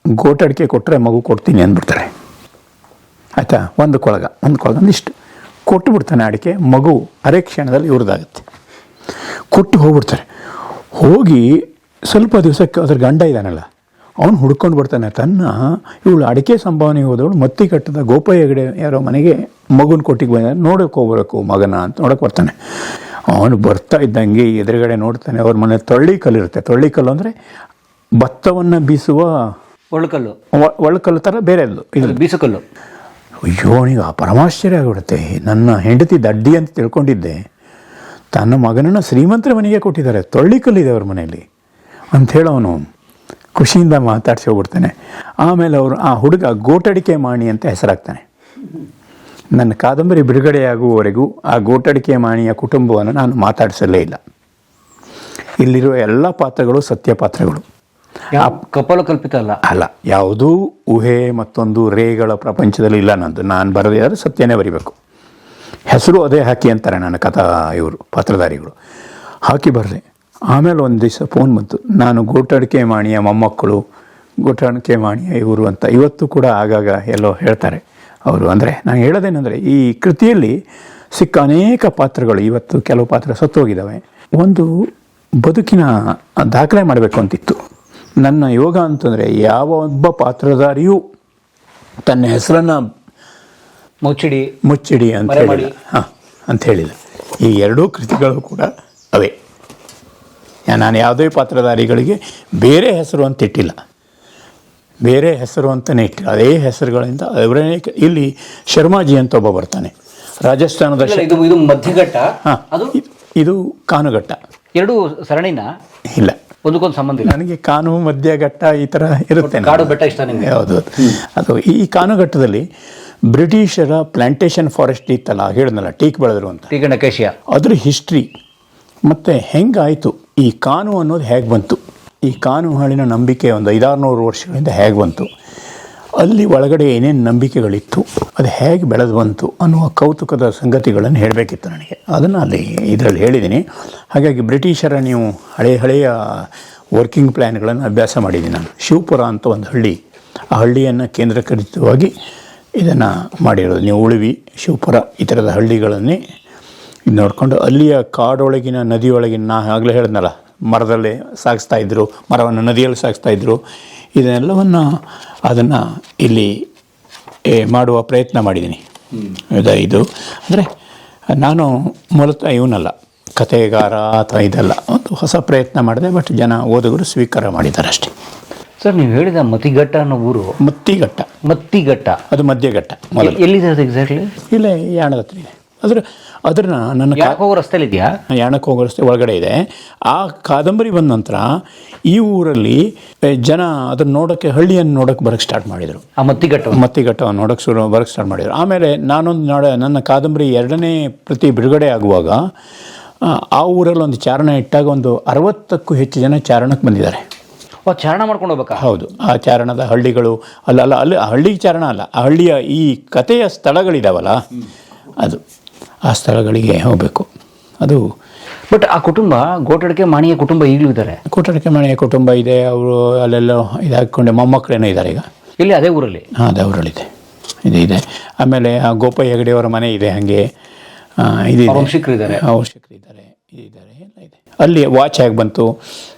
ಗೋಟ್ ಅಡಿಕೆ ಕೊಟ್ಟರೆ ಮಗು ಕೊಡ್ತೀನಿ ಅಂದ್ಬಿಡ್ತಾರೆ. ಆಯಿತಾ, 1 ಕೊಳಗ ಅಂದಿಷ್ಟು ಕೊಟ್ಟು ಬಿಡ್ತಾನೆ ಅಡಿಕೆ. ಮಗು ಅರೆ ಕ್ಷಣದಲ್ಲಿ ಇವ್ರದ್ದಾಗುತ್ತೆ. ಕೊಟ್ಟು ಹೋಗ್ಬಿಡ್ತಾರೆ. ಹೋಗಿ ಸ್ವಲ್ಪ ದಿವಸಕ್ಕೆ ಅದ್ರ ಗಂಡ ಇದ್ದಾನಲ್ಲ, ಅವನು ಹುಡ್ಕೊಂಡು ಬರ್ತಾನೆ. ಇವಳು ಅಡಿಕೆ ಸಂಭಾವನೆಗೆ ಹೋದವಳು ಮತ್ತಿ ಕಟ್ಟದ ಗೋಪಯ್ಯ ಹೆಗಡೆ ಯಾರೋ ಮನೆಗೆ ಮಗುನ ಕೊಟ್ಟಿಗೆ ಬಂದ, ನೋಡೋಕೆ ಹೋಗ್ಬೇಕು ಮಗನ ಅಂತ ನೋಡೋಕೆ ಬರ್ತಾನೆ. ಅವನು ಬರ್ತಾ ಇದ್ದಂಗೆ ಎದುರುಗಡೆ ನೋಡ್ತಾನೆ, ಅವ್ರ ಮನೆ ತೊಳ್ಳಿಕಲ್ಲಿರುತ್ತೆ. ತೊಳ್ಳಿಕಲ್ಲು ಅಂದರೆ ಭತ್ತವನ್ನು ಬೀಸುವ ಒಳ್ಕಲ್ಲು ಥರ ಬೇರೆ ಇದು ಬೀಸುಕಲ್ಲು. ಅಯ್ಯೋ, ಅವನಿಗೆ ಪರಮಾಶ್ಚರ್ಯ ಆಗಿಬಿಡುತ್ತೆ. ನನ್ನ ಹೆಂಡತಿ ದಡ್ಡಿ ಅಂತ ತಿಳ್ಕೊಂಡಿದ್ದೆ, ತನ್ನ ಮಗನನ್ನು ಶ್ರೀಮಂತರ ಮನೆಗೆ ಕೊಟ್ಟಿದ್ದಾರೆ, ತೊಳ್ಳಿಕಲ್ಲಿದೆ ಅವ್ರ ಮನೆಯಲ್ಲಿ ಅಂಥೇಳಿ ಅವನು ಖುಷಿಯಿಂದ ಮಾತಾಡಿಸಿ ಹೋಗ್ಬಿಡ್ತಾನೆ. ಆಮೇಲೆ ಆ ಹುಡುಗ ಗೋಟಡಿಕೆ ಮಾಣಿ ಅಂತ ಹೆಸರಾಗ್ತಾನೆ. ನನ್ನ ಕಾದಂಬರಿ ಬಿಡುಗಡೆಯಾಗುವವರೆಗೂ ಆ ಗೋಟಡಿಕೆ ಮಾಣಿಯ ಕುಟುಂಬವನ್ನು ನಾನು ಮಾತಾಡಿಸಲೇ ಇಲ್ಲ. ಇಲ್ಲಿರುವ ಎಲ್ಲ ಪಾತ್ರಗಳು ಸತ್ಯ ಪಾತ್ರಗಳು, ಕಲ್ಪಿತ ಅಲ್ಲ. ಯಾವುದೂ ಊಹೆ ಮತ್ತೊಂದು ರೇಗಳ ಪ್ರಪಂಚದಲ್ಲಿ ಇಲ್ಲ ನಂದು. ನಾನು ಬರೆದಿದ್ದಾರೆ ಸತ್ಯನೇ ಬರಿಬೇಕು. ಹೆಸರು ಅದೇ ಹಾಕಿ ಅಂತಾರೆ ನನ್ನ ಇವರು ಪಾತ್ರಧಾರಿಗಳು. ಹಾಕಿ ಬರಲಿ. ಆಮೇಲೆ ಒಂದು ದಿವಸ ಫೋನ್ ಬಂತು, ನಾನು ಗೋಟಡಿಕೆ ಮಾಣಿಯ ಮೊಮ್ಮಕ್ಕಳು, ಗೋಟಡಿಕೆ ಮಾಣಿಯ ಇವರು ಅಂತ ಇವತ್ತು ಕೂಡ ಆಗಾಗ ಎಲ್ಲೋ ಹೇಳ್ತಾರೆ ಅವರು. ಅಂದರೆ ನಾನು ಹೇಳೋದೇನೆಂದರೆ, ಈ ಕೃತಿಯಲ್ಲಿ ಸಿಕ್ಕ ಅನೇಕ ಪಾತ್ರಗಳು ಇವತ್ತು ಕೆಲವು ಪಾತ್ರ ಸತ್ತೋಗಿದ್ದಾವೆ. ಒಂದು ಬದುಕಿನ ದಾಖಲೆ ಮಾಡಬೇಕು ಅಂತಿತ್ತು ನನ್ನ ಯೋಗ ಅಂತಂದರೆ, ಯಾವ ಒಬ್ಬ ಪಾತ್ರಧಾರಿಯೂ ತನ್ನ ಹೆಸರನ್ನು ಮುಚ್ಚಿಡಿ ಅಂತ ಹೇಳಿಲ್ಲ. ಅಂತ ಹೇಳಿಲ್ಲ. ಈ 2 ಕೃತಿಗಳು ಕೂಡ ಅವೇ. ನಾನು ಯಾವುದೇ ಪಾತ್ರಧಾರಿಗಳಿಗೆ ಬೇರೆ ಹೆಸರು ಅಂತ ಇಟ್ಟಿಲ್ಲ, ಬೇರೆ ಹೆಸರು ಅಂತಲೇ ಇಟ್ಟಿಲ್ಲ. ಅದೇ ಹೆಸರುಗಳಿಂದ ಅವರೇ. ಇಲ್ಲಿ ಶರ್ಮಾಜಿ ಅಂತ ಒಬ್ಬ ಬರ್ತಾನೆ, ರಾಜಸ್ಥಾನದ. ಇದು ಮಧ್ಯಘಟ್ಟ, ಇದು ಕಾನುಘಟ್ಟ. 2 ಸರಣಿನ ಇಲ್ಲ, ಒಂದಕ್ಕೊಂದು ಸಂಬಂಧ ಇಲ್ಲ. ನನಗೆ ಕಾನು ಮಧ್ಯಘಟ್ಟ ಈ ಥರ ಇರುತ್ತೆ. ಕಾಡು ಬೆಟ್ಟ ಇಷ್ಟ ನಿಮಗೆ? ಹೌದು. ಅದು ಈ ಕಾನುಘಟ್ಟದಲ್ಲಿ ಬ್ರಿಟಿಷರ ಪ್ಲಾಂಟೇಶನ್ ಫಾರೆಸ್ಟ್ ಇತ್ತಲ್ಲ, ಹೇಳಿದ್ನಲ್ಲ, ಟೀಕ್ ಬೆಳೆದ್ರು ಅಂತ, ಅದ್ರ ಹಿಸ್ಟ್ರಿ ಮತ್ತು ಹೆಂಗಾಯಿತು, ಈ ಕಾನು ಅನ್ನೋದು ಹೇಗೆ ಬಂತು, ಈ ಕಾನು ಹಾಳಿನ ನಂಬಿಕೆ ಒಂದು 500-600 ವರ್ಷಗಳಿಂದ ಹೇಗೆ ಬಂತು, ಅಲ್ಲಿ ಒಳಗಡೆ ಏನೇನು ನಂಬಿಕೆಗಳಿತ್ತು, ಅದು ಹೇಗೆ ಬೆಳೆದು ಬಂತು ಅನ್ನುವ ಕೌತುಕದ ಸಂಗತಿಗಳನ್ನು ಹೇಳಬೇಕಿತ್ತು ನನಗೆ. ಅದನ್ನು ಇದರಲ್ಲಿ ಹೇಳಿದ್ದೀನಿ. ಹಾಗಾಗಿ ಬ್ರಿಟಿಷರ ನೀವು ಹಳೆಯ ವರ್ಕಿಂಗ್ ಪ್ಲ್ಯಾನ್ಗಳನ್ನು ಅಭ್ಯಾಸ ಮಾಡಿದ್ದೀನಿ ನಾನು. ಶಿವಪುರ ಅಂತ ಒಂದು ಹಳ್ಳಿ, ಆ ಹಳ್ಳಿಯನ್ನು ಕೇಂದ್ರೀಕೃತವಾಗಿ ಇದನ್ನು ಮಾಡಿರೋದು. ನೀವು ಉಳುವಿ, ಶಿವಪುರ ಈ ಥರದ ಹಳ್ಳಿಗಳನ್ನೇ ಇದು ನೋಡಿಕೊಂಡು, ಅಲ್ಲಿಯ ಕಾಡೊಳಗಿನ ನದಿಯೊಳಗಿನ, ಆಗಲೇ ಹೇಳಿದ್ನಲ್ಲ, ಮರದಲ್ಲೇ ಸಾಗಿಸ್ತಾಯಿದ್ರು, ಮರವನ್ನು ನದಿಯಲ್ಲಿ ಸಾಗಿಸ್ತಾಯಿದ್ರು. ಇದನ್ನೆಲ್ಲವನ್ನು ಅದನ್ನು ಇಲ್ಲಿ ಮಾಡುವ ಪ್ರಯತ್ನ ಮಾಡಿದ್ದೀನಿ. ಇದು ಅಂದರೆ ನಾನು ಮೂಲತಃ ಇವನಲ್ಲ, ಕಥೆಗಾರ ಅಥವಾ ಇದೆಲ್ಲ, ಒಂದು ಹೊಸ ಪ್ರಯತ್ನ ಮಾಡಿದೆ. ಬಟ್ ಜನ ಓದುಗರು ಸ್ವೀಕಾರ ಮಾಡಿದ್ದಾರೆ ಅಷ್ಟೇ. ಸರ್, ನೀವು ಹೇಳಿದ ಮತಿಘಟ್ಟ ಅನ್ನೋ ಊರು, ಮತ್ತಿಘಟ್ಟ ಅದು ಮಧ್ಯಘಟ್ಟ. ಎಲ್ಲಿದೆ ಅದು ಎಕ್ಸಾಕ್ಟ್ಲಿ? ಇಲ್ಲೇ ಯಾಣದ ಹತ್ರ ಇದೆ. ಅದನ್ನು ನನ್ನ ಹೋಗೋ ರಸ್ತೆಯಲ್ಲಿ ಇದೆಯಾ? ಯಾಣಕ್ಕೆ ಹೋಗೋ ರಸ್ತೆ ಒಳಗಡೆ ಇದೆ. ಆ ಕಾದಂಬರಿ ಬಂದ ನಂತರ ಈ ಊರಲ್ಲಿ ಜನ ಅದನ್ನು ನೋಡೋಕ್ಕೆ, ಹಳ್ಳಿಯನ್ನು ನೋಡೋಕ್ಕೆ ಬರೋಕ್ಕೆ ಸ್ಟಾರ್ಟ್ ಮಾಡಿದರು. ಆ ಮತ್ತಿಘಟ್ಟವನ್ನು ನೋಡೋಕ್ಕೆ ಬರೋಕ್ಕೆ ಸ್ಟಾರ್ಟ್ ಮಾಡಿದರು. ಆಮೇಲೆ ನನ್ನ ಕಾದಂಬರಿ 2ನೇ ಪ್ರತಿ ಬಿಡುಗಡೆ ಆಗುವಾಗ ಆ ಊರಲ್ಲಿ ಒಂದು ಚಾರಣ ಇಟ್ಟಾಗ ಒಂದು 60ಕ್ಕೂ ಹೆಚ್ಚು ಜನ ಚಾರಣಕ್ಕೆ ಬಂದಿದ್ದಾರೆ. ಚಾರಣ ಮಾಡ್ಕೊಂಡು ಹೋಗ್ಬೇಕಾ? ಹೌದು. ಆ ಚಾರಣದ ಹಳ್ಳಿಗಳು ಅಲ್ಲಿ ಹಳ್ಳಿ ಚಾರಣ ಅಲ್ಲ, ಆ ಹಳ್ಳಿಯ ಈ ಕಥೆಯ ಸ್ಥಳಗಳಿದಾವಲ್ಲ, ಅದು ಆ ಸ್ಥಳಗಳಿಗೆ ಹೋಗಬೇಕು. ಅದು ಬಟ್ ಆ ಕುಟುಂಬ, ಗೋಟಡಿಕೆ ಮಾಣಿಯ ಕುಟುಂಬ ಈಗಲೂ ಇದ್ದಾರೆ? ಗೋಟಡಿಕೆ ಮಾಣಿಯ ಕುಟುಂಬ ಇದೆ. ಅವರು ಅಲ್ಲೆಲ್ಲೋ ಇದಾಕೊಂಡೆ ಮೊಮ್ಮಕ್ಕಳೇನೋ ಇದ್ದಾರೆ ಈಗ. ಇಲ್ಲಿ ಅದೇ ಊರಲ್ಲಿ? ಹಾಂ, ಅದೇ ಊರಲ್ಲಿದೆ. ಇದೆ. ಆಮೇಲೆ ಆ ಗೋಪ ಹೆಗಡೆಯವರ ಮನೆ ಇದೆ, ಹಾಗೆ ಇದು ವಂಶಿಕರಿದ್ದಾರೆ, ಇದ್ದಾರೆ, ಎಲ್ಲ ಇದೆ. ಅಲ್ಲಿ ವಾಚ್ ಹೇಗೆ ಬಂತು,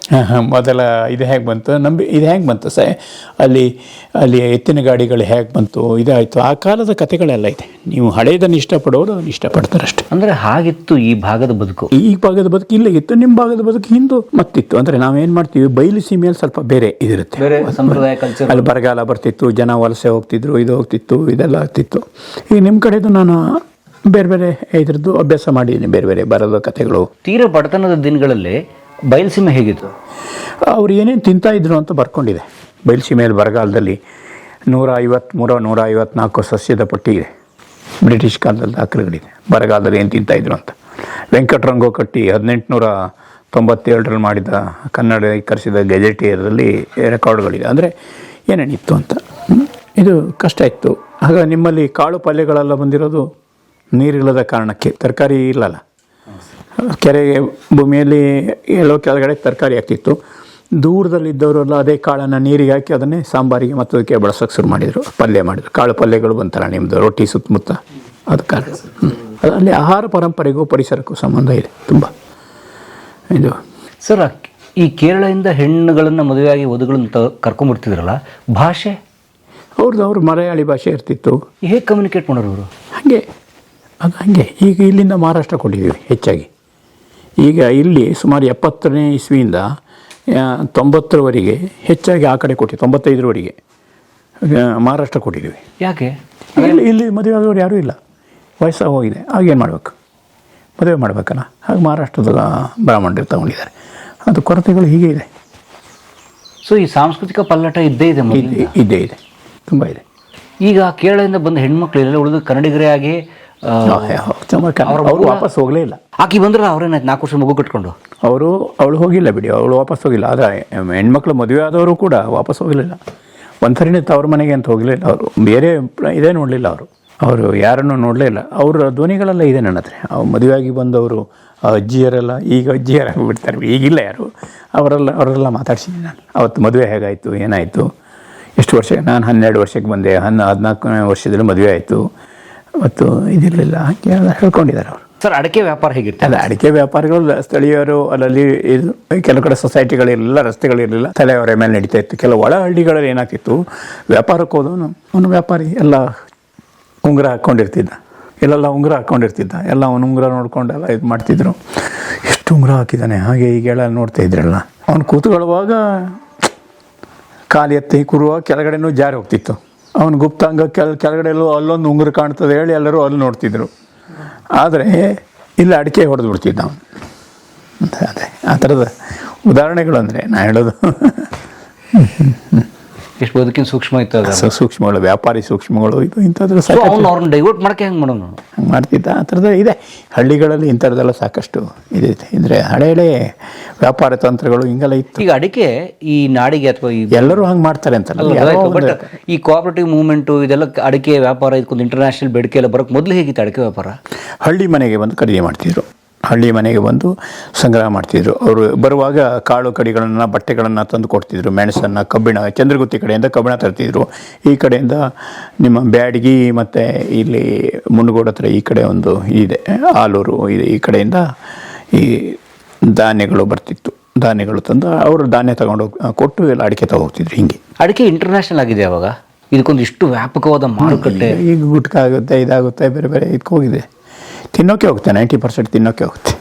ಮೊದಲ ಇದು ಹೇಗೆ ಬಂತು, ಇದು ಹೇಗೆ ಬಂತು ಅಲ್ಲಿ ಎತ್ತಿನ ಗಾಡಿಗಳು ಹೇಗೆ ಬಂತು, ಇದಾಯಿತು. ಆ ಕಾಲದ ಕಥೆಗಳೆಲ್ಲ ಇದೆ. ನೀವು ಹಳೆಯದನ್ನು ಇಷ್ಟಪಡೋರು ಅದನ್ನು ಇಷ್ಟಪಡ್ತಾರೆ ಅಷ್ಟೇ. ಅಂದರೆ ಹಾಗಿತ್ತು ಈ ಭಾಗದ ಬದುಕು. ಈ ಭಾಗದ ಬದುಕು ಇಲ್ಲೇ ಇತ್ತು, ನಿಮ್ಮ ಭಾಗದ ಬದುಕು ಹಿಂದೂ ಮತ್ತಿತ್ತು. ಅಂದರೆ ನಾವೇನು ಮಾಡ್ತೀವಿ, ಬಯಲು ಸೀಮೆಯಲ್ಲಿ ಸ್ವಲ್ಪ ಬೇರೆ ಇದಿರುತ್ತೆ, ಬೇರೆ ಸಂಪ್ರದಾಯ, ಕಲ್ಚರ್. ಅಲ್ಲಿ ಬರಗಾಲ ಬರ್ತಿತ್ತು, ಜನ ವಲಸೆ ಹೋಗ್ತಿದ್ರು, ಇದು ಹೋಗ್ತಿತ್ತು, ಇದೆಲ್ಲ ಆಗ್ತಿತ್ತು. ಈಗ ನಿಮ್ಮ ಕಡೆದು ನಾನು ಬೇರೆ ಬೇರೆ ಇದ್ರದ್ದು ಅಭ್ಯಾಸ ಮಾಡಿದ್ದೀನಿ, ಬೇರೆ ಬೇರೆ ಬರೋದು ಕಥೆಗಳು. ತೀರ ಬಡತನದ ದಿನಗಳಲ್ಲಿ ಬಯಲುಸೀಮೆ ಹೇಗಿತ್ತು? ಅವ್ರು ಏನೇನು ತಿಂತಾಯಿದ್ರು ಅಂತ ಬರ್ಕೊಂಡಿದೆ. ಬಯಲುಸೀಮೆಯಲ್ಲಿ ಬರಗಾಲದಲ್ಲಿ 154 ಸಸ್ಯದ ಪಟ್ಟಿ ಇದೆ. ಬ್ರಿಟಿಷ್ ಕಾಲದಲ್ಲಿ ದಾಖಲೆಗಳಿದೆ, ಬರಗಾಲದಲ್ಲಿ ಏನು ತಿಂತಾಯಿದ್ರು ಅಂತ. ವೆಂಕಟರಂಗೋ ಕಟ್ಟಿ 1897ರಲ್ಲಿ ಮಾಡಿದ ಕನ್ನಡೀಕರಿಸಿದ ಗೆಜೆಟಿಯರಲ್ಲಿ ರೆಕಾರ್ಡ್ಗಳಿದೆ. ಅಂದರೆ ಏನೇನಿತ್ತು ಅಂತ. ಇದು ಕಷ್ಟ ಇತ್ತು. ಆಗ ನಿಮ್ಮಲ್ಲಿ ಕಾಳು ಪಲ್ಯಗಳೆಲ್ಲ ಬಂದಿರೋದು ನೀರಿಲ್ಲದ ಕಾರಣಕ್ಕೆ. ತರಕಾರಿ ಇಲ್ಲಲ್ಲ, ಕೆರೆಗೆ ಭೂಮಿಯಲ್ಲಿ ಎಲ್ಲೋ ಕೆಳಗಡೆ ತರಕಾರಿ ಆಗ್ತಿತ್ತು. ದೂರದಲ್ಲಿದ್ದವರೆಲ್ಲ ಅದೇ ಕಾಳನ್ನು ನೀರಿಗೆ ಹಾಕಿ ಅದನ್ನೇ ಸಾಂಬಾರಿಗೆ ಮತ್ತು ಅದಕ್ಕೆ ಬಳಸೋಕ್ಕೆ ಶುರು ಮಾಡಿದರು, ಪಲ್ಯ ಮಾಡಿದರು. ಕಾಳು ಪಲ್ಯಗಳು ಬಂತಲ್ಲ ನಿಮ್ಮದು ರೊಟ್ಟಿ ಸುತ್ತಮುತ್ತ, ಅದು ಕಾರಣ. ಅಲ್ಲಿ ಆಹಾರ ಪರಂಪರೆಗೂ ಪರಿಸರಕ್ಕೂ ಸಂಬಂಧ ಇದೆ ತುಂಬ. ಇದು ಸರ್, ಈ ಕೇರಳದಿಂದ ಹೆಣ್ಣುಗಳನ್ನು ಮದುವೆಯಾಗಿ ವಧುಗಳನ್ನು ಕರ್ಕೊಂಡ್ಬಿಡ್ತಿದ್ರಲ್ಲ, ಭಾಷೆ ಅವ್ರು ಮಲಯಾಳಿ ಭಾಷೆ ಇರ್ತಿತ್ತು. ಹೇಗೆ ಕಮ್ಯುನಿಕೇಟ್ ಮಾಡೋರು ಅವರು? ಹಾಗೆ ಈಗ ಇಲ್ಲಿಂದ ಮಹಾರಾಷ್ಟ್ರ ಕೊಟ್ಟಿದ್ದೀವಿ ಹೆಚ್ಚಾಗಿ. ಈಗ ಇಲ್ಲಿ ಸುಮಾರು 70ನೇ ಇಸ್ವಿಯಿಂದ 90ರವರೆಗೆ ಹೆಚ್ಚಾಗಿ ಆ ಕಡೆ ಕೊಟ್ಟಿವಿ. 95ರವರೆಗೆ ಮಹಾರಾಷ್ಟ್ರ ಕೊಟ್ಟಿದ್ದೀವಿ. ಯಾಕೆ? ಇಲ್ಲಿ ಮದುವೆ ಆಗೋರು ಯಾರೂ ಇಲ್ಲ, ವಯಸ್ಸಾಗಿ ಹೋಗಿದೆ. ಆಗೇನು ಮಾಡಬೇಕು, ಮದುವೆ ಮಾಡಬೇಕಲ್ಲ. ಹಾಗೆ ಮಹಾರಾಷ್ಟ್ರದ ಬ್ರಾಹ್ಮಣರು ತಗೊಂಡಿದ್ದಾರೆ. ಅದು ಕೊರತೆಗಳು ಹೀಗೆ ಇದೆ. ಸೊ ಈ ಸಾಂಸ್ಕೃತಿಕ ಪಲ್ಲಟ ಇದ್ದೇ ಇದೆ, ತುಂಬ ಇದೆ. ಈಗ ಕೇರಳದಿಂದ ಬಂದ ಹೆಣ್ಮಕ್ಳು ಎಲ್ಲ ಉಳಿದು ಕನ್ನಡಿಗರೇ ಆಗಿ ಅವರು ವಾಪಸ್ ಹೋಗಲೇ ಇಲ್ಲ. ಆಕೆ ಬಂದ್ರೆ ಅವ್ರೇನಾಯ್ತು, 4 ವರ್ಷ ಮಗು ಕಟ್ಕೊಂಡು? ಅವಳು ಹೋಗಿಲ್ಲ ಬಿಡಿ, ಅವಳು ವಾಪಸ್ ಹೋಗಿಲ್ಲ. ಆದರೆ ಹೆಣ್ಮಕ್ಳು ಮದುವೆ ಆದವರು ಕೂಡ ವಾಪಸ್ ಹೋಗಲಿಲ್ಲ. ಒಂದ್ಸರಿನೇ ತವ್ರ ಮನೆಗೆ ಅಂತ ಹೋಗಲಿಲ್ಲ. ಅವರು ಬೇರೆ ಇದೇ ನೋಡಲಿಲ್ಲ. ಅವರು ಯಾರನ್ನು ನೋಡಲೇ ಇಲ್ಲ. ಅವರ ಧ್ವನಿಗಳೆಲ್ಲ ಇದೆ ನನ್ನ ಹತ್ರ. ಮದುವೆಯಾಗಿ ಬಂದವರು ಅಜ್ಜಿಯರೆಲ್ಲ ಈಗ ಅಜ್ಜಿಯರಾಗಿಬಿಡ್ತಾರೆ, ಈಗಿಲ್ಲ ಯಾರು. ಅವರೆಲ್ಲ ಮಾತಾಡ್ಸಿದ್ದೀನಿ ನಾನು. ಅವತ್ತು ಮದುವೆ ಹೇಗಾಯಿತು, ಏನಾಯಿತು, ಎಷ್ಟು ವರ್ಷ. ನಾನು 12 ವರ್ಷಕ್ಕೆ ಬಂದೆ, 14ನೇ ವರ್ಷದಲ್ಲಿ ಮದುವೆ ಆಯಿತು, ಮತ್ತು ಇದಿರಲಿಲ್ಲ, ಹಾಗೆ ಹೇಳ್ಕೊಂಡಿದ್ದಾರೆ ಅವರು. ಸರ್, ಅಡಿಕೆ ವ್ಯಾಪಾರ ಹೇಗಿರ್ತದೆ? ಅಲ್ಲ, ಅಡಿಕೆ ವ್ಯಾಪಾರಿಗಳು ಸ್ಥಳೀಯರು ಅಲ್ಲಲ್ಲಿ ಇದು ಕೆಲವು ಕಡೆ ಸೊಸೈಟಿಗಳಿರಲಿಲ್ಲ, ರಸ್ತೆಗಳಿರಲಿಲ್ಲ, ತಲೆಯವರ ಮೇಲೆ ನಡೀತಾ ಇತ್ತು. ಕೆಲವು ಒಳ ಹಳ್ಳಿಗಳಲ್ಲಿ ಏನಾಗ್ತಿತ್ತು, ವ್ಯಾಪಾರಕ್ಕೆ ಹೋದವನು ಅವನು ವ್ಯಾಪಾರಿ ಎಲ್ಲ ಉಂಗುರ ಹಾಕ್ಕೊಂಡಿರ್ತಿದ್ದ, ಇಲ್ಲೆಲ್ಲ ಉಂಗುರ ಹಾಕ್ಕೊಂಡಿರ್ತಿದ್ದ, ಎಲ್ಲ ಅವನು ಉಂಗುರ ನೋಡ್ಕೊಂಡೆಲ್ಲ ಇದು ಮಾಡ್ತಿದ್ರು. ಎಷ್ಟು ಉಂಗುರ ಹಾಕಿದ್ದಾನೆ ಹಾಗೆ ಹೀಗೆಲ್ಲ ನೋಡ್ತಾ ಇದ್ರಲ್ಲ. ಅವನು ಕೂತ್ಕೊಳ್ಳುವಾಗ ಕಾಲು ಎತ್ತಿ ಕೂರುವಾಗ ಕೆಳಗಡೆನೂ ಜಾರಿ ಹೋಗ್ತಿತ್ತು. ಅವನು ಗುಪ್ತಾಂಗ ಕೆಳಗಡೆ ಎಲ್ಲೋ ಅಲ್ಲೊಂದು ಉಂಗುರ ಕಾಣ್ತದೆ ಹೇಳಿ ಎಲ್ಲರೂ ಅಲ್ಲಿ ನೋಡ್ತಿದ್ರು. ಆದರೆ ಇಲ್ಲ, ಅಡಿಕೆ ಹೊಡೆದು ಬಿಡ್ತಿದ್ದ ಅವನು ಅಂತ. ಅದೇ ಆ ಥರದ ಉದಾಹರಣೆಗಳು ಅಂದರೆ ನಾ ಹೇಳೋದು. ಎಷ್ಟು ಬದುಕಿನ ಸೂಕ್ಷ್ಮ ಇತ್ತು, ಸೂಕ್ಷ್ಮಗಳು, ವ್ಯಾಪಾರಿ ಸೂಕ್ಷ್ಮಗಳು, ಇದು ಇಂಥದ್ದು ಅವ್ರನ್ನ ಡೈವರ್ಟ್ ಮಾಡೋಕ್ಕೆ ಹೆಂಗೆ ಮಾಡೋನು, ಹಂಗೆ ಮಾಡ್ತಿದ್ದ. ಆ ಥರದ್ದು ಇದೆ ಹಳ್ಳಿಗಳಲ್ಲಿ. ಇಂಥದ್ದೆಲ್ಲ ಸಾಕಷ್ಟು ಇದೈತೆ. ಅಂದರೆ ಹಳೆ ವ್ಯಾಪಾರ ತಂತ್ರಗಳು ಹಿಂಗೆಲ್ಲ ಇತ್ತು. ಈಗ ಅಡಿಕೆ ಈ ನಾಡಿಗೆ ಅಥವಾ ಎಲ್ಲರೂ ಹಂಗೆ ಮಾಡ್ತಾರೆ ಅಂತಲ್ಲ. ಬಟ್ ಈ ಕೋಆಪರೇಟಿವ್ ಮೂವ್ಮೆಂಟು ಇದೆಲ್ಲ ಅಡಿಕೆ ವ್ಯಾಪಾರ ಇದಕ್ಕೊಂದು ಇಂಟರ್ನ್ಯಾಷನಲ್ ಬೇಡಿಕೆ ಎಲ್ಲ ಬರೋಕ್ಕೆ ಮೊದಲು ಹೇಗಿತ್ತು ಅಡಿಕೆ ವ್ಯಾಪಾರ? ಹಳ್ಳಿ ಮನೆಗೆ ಬಂದು ಖರೀದಿ ಮಾಡ್ತಿದ್ರು, ಹಳ್ಳಿ ಮನೆಗೆ ಬಂದು ಸಂಗ್ರಹ ಮಾಡ್ತಿದ್ರು. ಅವರು ಬರುವಾಗ ಕಾಳು ಕಡಿಗಳನ್ನು, ಬಟ್ಟೆಗಳನ್ನು ತಂದು ಕೊಡ್ತಿದ್ರು. ಮೆಣಸನ್ನು, ಕಬ್ಬಿಣ, ಚಂದ್ರಗುತ್ತಿ ಕಡೆಯಿಂದ ಕಬ್ಬಿಣ ತರ್ತಿದ್ರು. ಈ ಕಡೆಯಿಂದ ನಿಮ್ಮ ಬ್ಯಾಡಗಿ ಮತ್ತು ಇಲ್ಲಿ ಮುನ್ನಗೋಡ ಹತ್ರ ಈ ಕಡೆ ಒಂದು ಇದೆ, ಆಲೂರು ಇದೆ, ಈ ಕಡೆಯಿಂದ ಈ ಧಾನ್ಯಗಳು ಬರ್ತಿತ್ತು. ಧಾನ್ಯಗಳು ತಂದು ಅವರು ಧಾನ್ಯ ತಗೊಂಡು ಕೊಟ್ಟು ಎಲ್ಲ ಅಡಿಕೆ ತಗೋಗ್ತಿದ್ರು ಹಿಂಗೆ. ಅಡಿಕೆ ಇಂಟರ್ನ್ಯಾಷನಲ್ ಆಗಿದೆ ಅವಾಗ, ಇದಕ್ಕೊಂದು ಇಷ್ಟು ವ್ಯಾಪಕವಾದ ಮಾರುಕಟ್ಟೆ. ಈಗ ಗುಟ್ಕ ಆಗುತ್ತೆ, ಇದಾಗುತ್ತೆ, ಬೇರೆ ಬೇರೆ ಇದಕ್ಕೆ ಹೋಗಿದೆ. ತಿನ್ನೋಕೆ ಹೋಗುತ್ತೆ, 90% ತಿನ್ನೋಕೆ ಹೋಗುತ್ತೆ.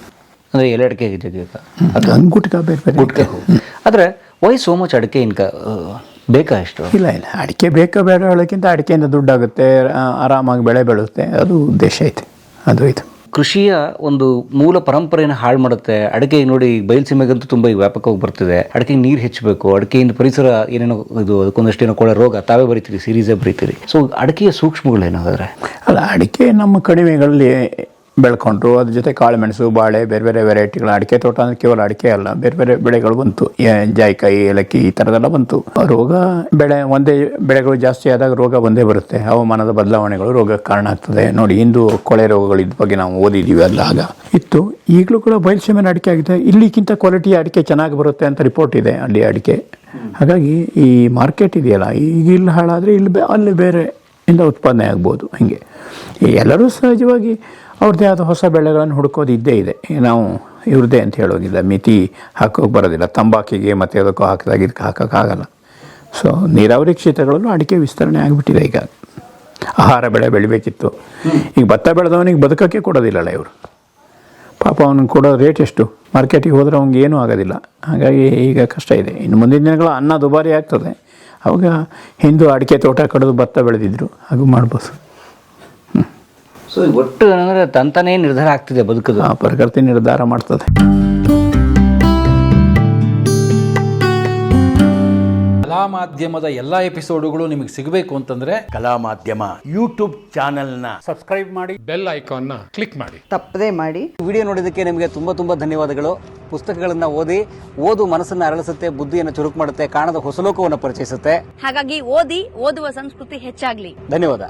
ಅಂದರೆ ಎಲೆ ಅಡಿಕೆ ಆಗಿದೆ ಈಗ, ಹಂಗೆ ಗುಟ್ಕ ಬೇರೆ ಬೇರೆ ಗುಟ್ಕೆ. ಆದರೆ ವೈ ಸೋ ಮಚ್ ಅಡಿಕೆ ಬೇಕಾ ಎಷ್ಟು? ಇಲ್ಲ ಅಡಿಕೆ ಬೇಕಾ ಬೇಡ ಹೇಳೋಕ್ಕಿಂತ ಅಡಿಕೆಯಿಂದ ದುಡ್ಡಾಗುತ್ತೆ, ಆರಾಮಾಗಿ ಬೆಳೆ ಬೆಳೆಯುತ್ತೆ, ಅದು ಉದ್ದೇಶ ಐತೆ. ಅದು ಇದು ಕೃಷಿಯ ಒಂದು ಮೂಲ ಪರಂಪರೆಯನ್ನು ಹಾಳು ಮಾಡುತ್ತೆ. ಅಡಿಕೆ ನೋಡಿ ಬಯಲುಸೀಮೆಗಂತೂ ತುಂಬ ಈಗ ವ್ಯಾಪಕವಾಗಿ ಬರ್ತಿದೆ. ಅಡಿಕೆಗೆ ನೀರು ಹೆಚ್ಚಬೇಕು, ಅಡಿಕೆಯಿಂದ ಪರಿಸರ ಏನೇನೋ ಇದು ಅದಕ್ಕೊಂದಷ್ಟು ಏನೋ ಕೊಳೆ ರೋಗ ತಾವೇ ಬರೀತೀರಿ, ಸೀರೀಸೇ ಬರೀತೀರಿ. ಸೊ ಅಡಿಕೆಯ ಸೂಕ್ಷ್ಮಗಳೇನಾದ್ರೆ ಅಲ್ಲ, ಅಡಿಕೆ ನಮ್ಮ ಕಣಿವೆಗಳಲ್ಲಿ ಬೆಳ್ಕೊಂಡ್ರು, ಅದ್ರ ಜೊತೆ ಕಾಳುಮೆಣಸು, ಬಾಳೆ, ಬೇರೆ ಬೇರೆ ವೆರೈಟಿಗಳು. ಅಡಿಕೆ ತೋಟ ಅಂದರೆ ಕೇವಲ ಅಡಿಕೆ ಅಲ್ಲ, ಬೇರೆ ಬೇರೆ ಬೆಳೆಗಳು ಬಂತು, ಜಾಯಿಕಾಯಿ, ಏಲಕ್ಕಿ, ಈ ಥರದೆಲ್ಲ ಬಂತು. ರೋಗ ಒಂದೇ ಬೆಳೆಗಳು ಜಾಸ್ತಿ ಆದಾಗ ರೋಗ ಬಂದೇ ಬರುತ್ತೆ. ಹವಾಮಾನದ ಬದಲಾವಣೆಗಳು ರೋಗಕ್ಕೆ ಕಾರಣ ಆಗ್ತದೆ. ನೋಡಿ, ಇಂದು ಕೊಳೆ ರೋಗಗಳು ಇದ್ರ ಬಗ್ಗೆ ನಾವು ಓದಿದ್ದೀವಿ, ಅಲ್ಲ ಆಗ ಇತ್ತು. ಈಗಲೂ ಕೂಡ ಬಯಲುಸೀಮೆನ ಅಡಿಕೆ ಆಗಿದೆ. ಇಲ್ಲಿಗಿಂತ ಕ್ವಾಲಿಟಿ ಅಡಿಕೆ ಚೆನ್ನಾಗಿ ಬರುತ್ತೆ ಅಂತ ರಿಪೋರ್ಟ್ ಇದೆ ಅಲ್ಲಿ ಅಡಿಕೆ. ಹಾಗಾಗಿ ಈ ಮಾರ್ಕೆಟ್ ಇದೆಯಲ್ಲ, ಈಗ ಇಲ್ಲಿ ಹಾಳಾದರೆ ಅಲ್ಲಿ ಬೇರೆ ಇಂದ ಉತ್ಪಾದನೆ ಆಗ್ಬೋದು. ಹಾಗೆ ಎಲ್ಲರೂ ಸಹಜವಾಗಿ ಅವ್ರದ್ದೇ ಆದ ಹೊಸ ಬೆಳೆಗಳನ್ನು ಹುಡುಕೋದು ಇದ್ದೇ ಇದೆ. ನಾವು ಇವ್ರದ್ದೇ ಅಂತ ಹೇಳೋದಿಲ್ಲ, ಮಿತಿ ಹಾಕೋಕೆ ಬರೋದಿಲ್ಲ. ತಂಬಾಕಿಗೆ ಮತ್ತು ಅದಕ್ಕೂ ಹಾಕಿದಾಗ ಇದಕ್ಕೆ ಹಾಕೋಕ್ಕಾಗಲ್ಲ. ಸೊ ನೀರಾವರಿ ಕ್ಷೇತ್ರಗಳಲ್ಲೂ ಅಡಿಕೆ ವಿಸ್ತರಣೆ ಆಗಿಬಿಟ್ಟಿದೆ. ಈಗ ಆಹಾರ ಬೆಳೆ ಬೆಳಿಬೇಕಿತ್ತು, ಈಗ ಭತ್ತ ಬೆಳೆದವನಿಗೆ ಬದುಕೋಕ್ಕೆ ಕೊಡೋದಿಲ್ಲಲ್ಲ ಇವರು. ಪಾಪ ಅವನಿಗೆ ಕೊಡೋ ರೇಟ್ ಎಷ್ಟು, ಮಾರ್ಕೆಟಿಗೆ ಹೋದರೆ ಅವ್ನಿಗೆ ಏನೂ ಆಗೋದಿಲ್ಲ. ಹಾಗಾಗಿ ಈಗ ಕಷ್ಟ ಇದೆ. ಇನ್ನು ಮುಂದಿನ ದಿನಗಳು ಅನ್ನ ದುಬಾರಿ ಆಗ್ತದೆ. ಅವಾಗ ಹಿಂದೂ ಅಡಿಕೆ ತೋಟ ಕಡಿದು ಭತ್ತ ಬೆಳೆದಿದ್ರು, ಹಾಗೂ ಮಾಡ್ಬೋದು. ಸೊ ಒಟ್ಟು ಏನಂದರೆ ತಂತಾನೇ ನಿರ್ಧಾರ ಆಗ್ತಿದೆ ಬದುಕದು. ಪ್ರಕೃತಿ ನಿರ್ಧಾರ ಮಾಡ್ತದೆ. ಕಲಾ ಮಾಧ್ಯಮದ ಎಲ್ಲ ಎಪಿಸೋಡುಗಳು ನಿಮಗೆ ಸಿಗಬೇಕು ಅಂತಂದ್ರೆ ಕಲಾ ಮಾಧ್ಯಮ ಯೂಟ್ಯೂಬ್ ಚಾನೆಲ್ನ ಸಬ್ಸ್ಕ್ರೈಬ್ ಮಾಡಿ, ಬೆಲ್ ಐಕಾನ್ನ ಕ್ಲಿಕ್ ಮಾಡಿ, ತಪ್ಪದೇ ಮಾಡಿ. ವಿಡಿಯೋ ನೋಡಿದ್ದಕ್ಕೆ ನಿಮಗೆ ತುಂಬ ಧನ್ಯವಾದಗಳು. ಪುಸ್ತಕಗಳನ್ನು ಓದು ಮನಸ್ಸನ್ನು ಅರಳಿಸುತ್ತೆ, ಬುದ್ಧಿಯನ್ನು ಚುರುಕು ಮಾಡುತ್ತೆ, ಕಾಣದ ಹೊಸಲೋಕವನ್ನು ಪರಿಚಯಿಸುತ್ತೆ. ಹಾಗಾಗಿ ಓದುವ ಸಂಸ್ಕೃತಿ ಹೆಚ್ಚಾಗ್ಲಿ. ಧನ್ಯವಾದ.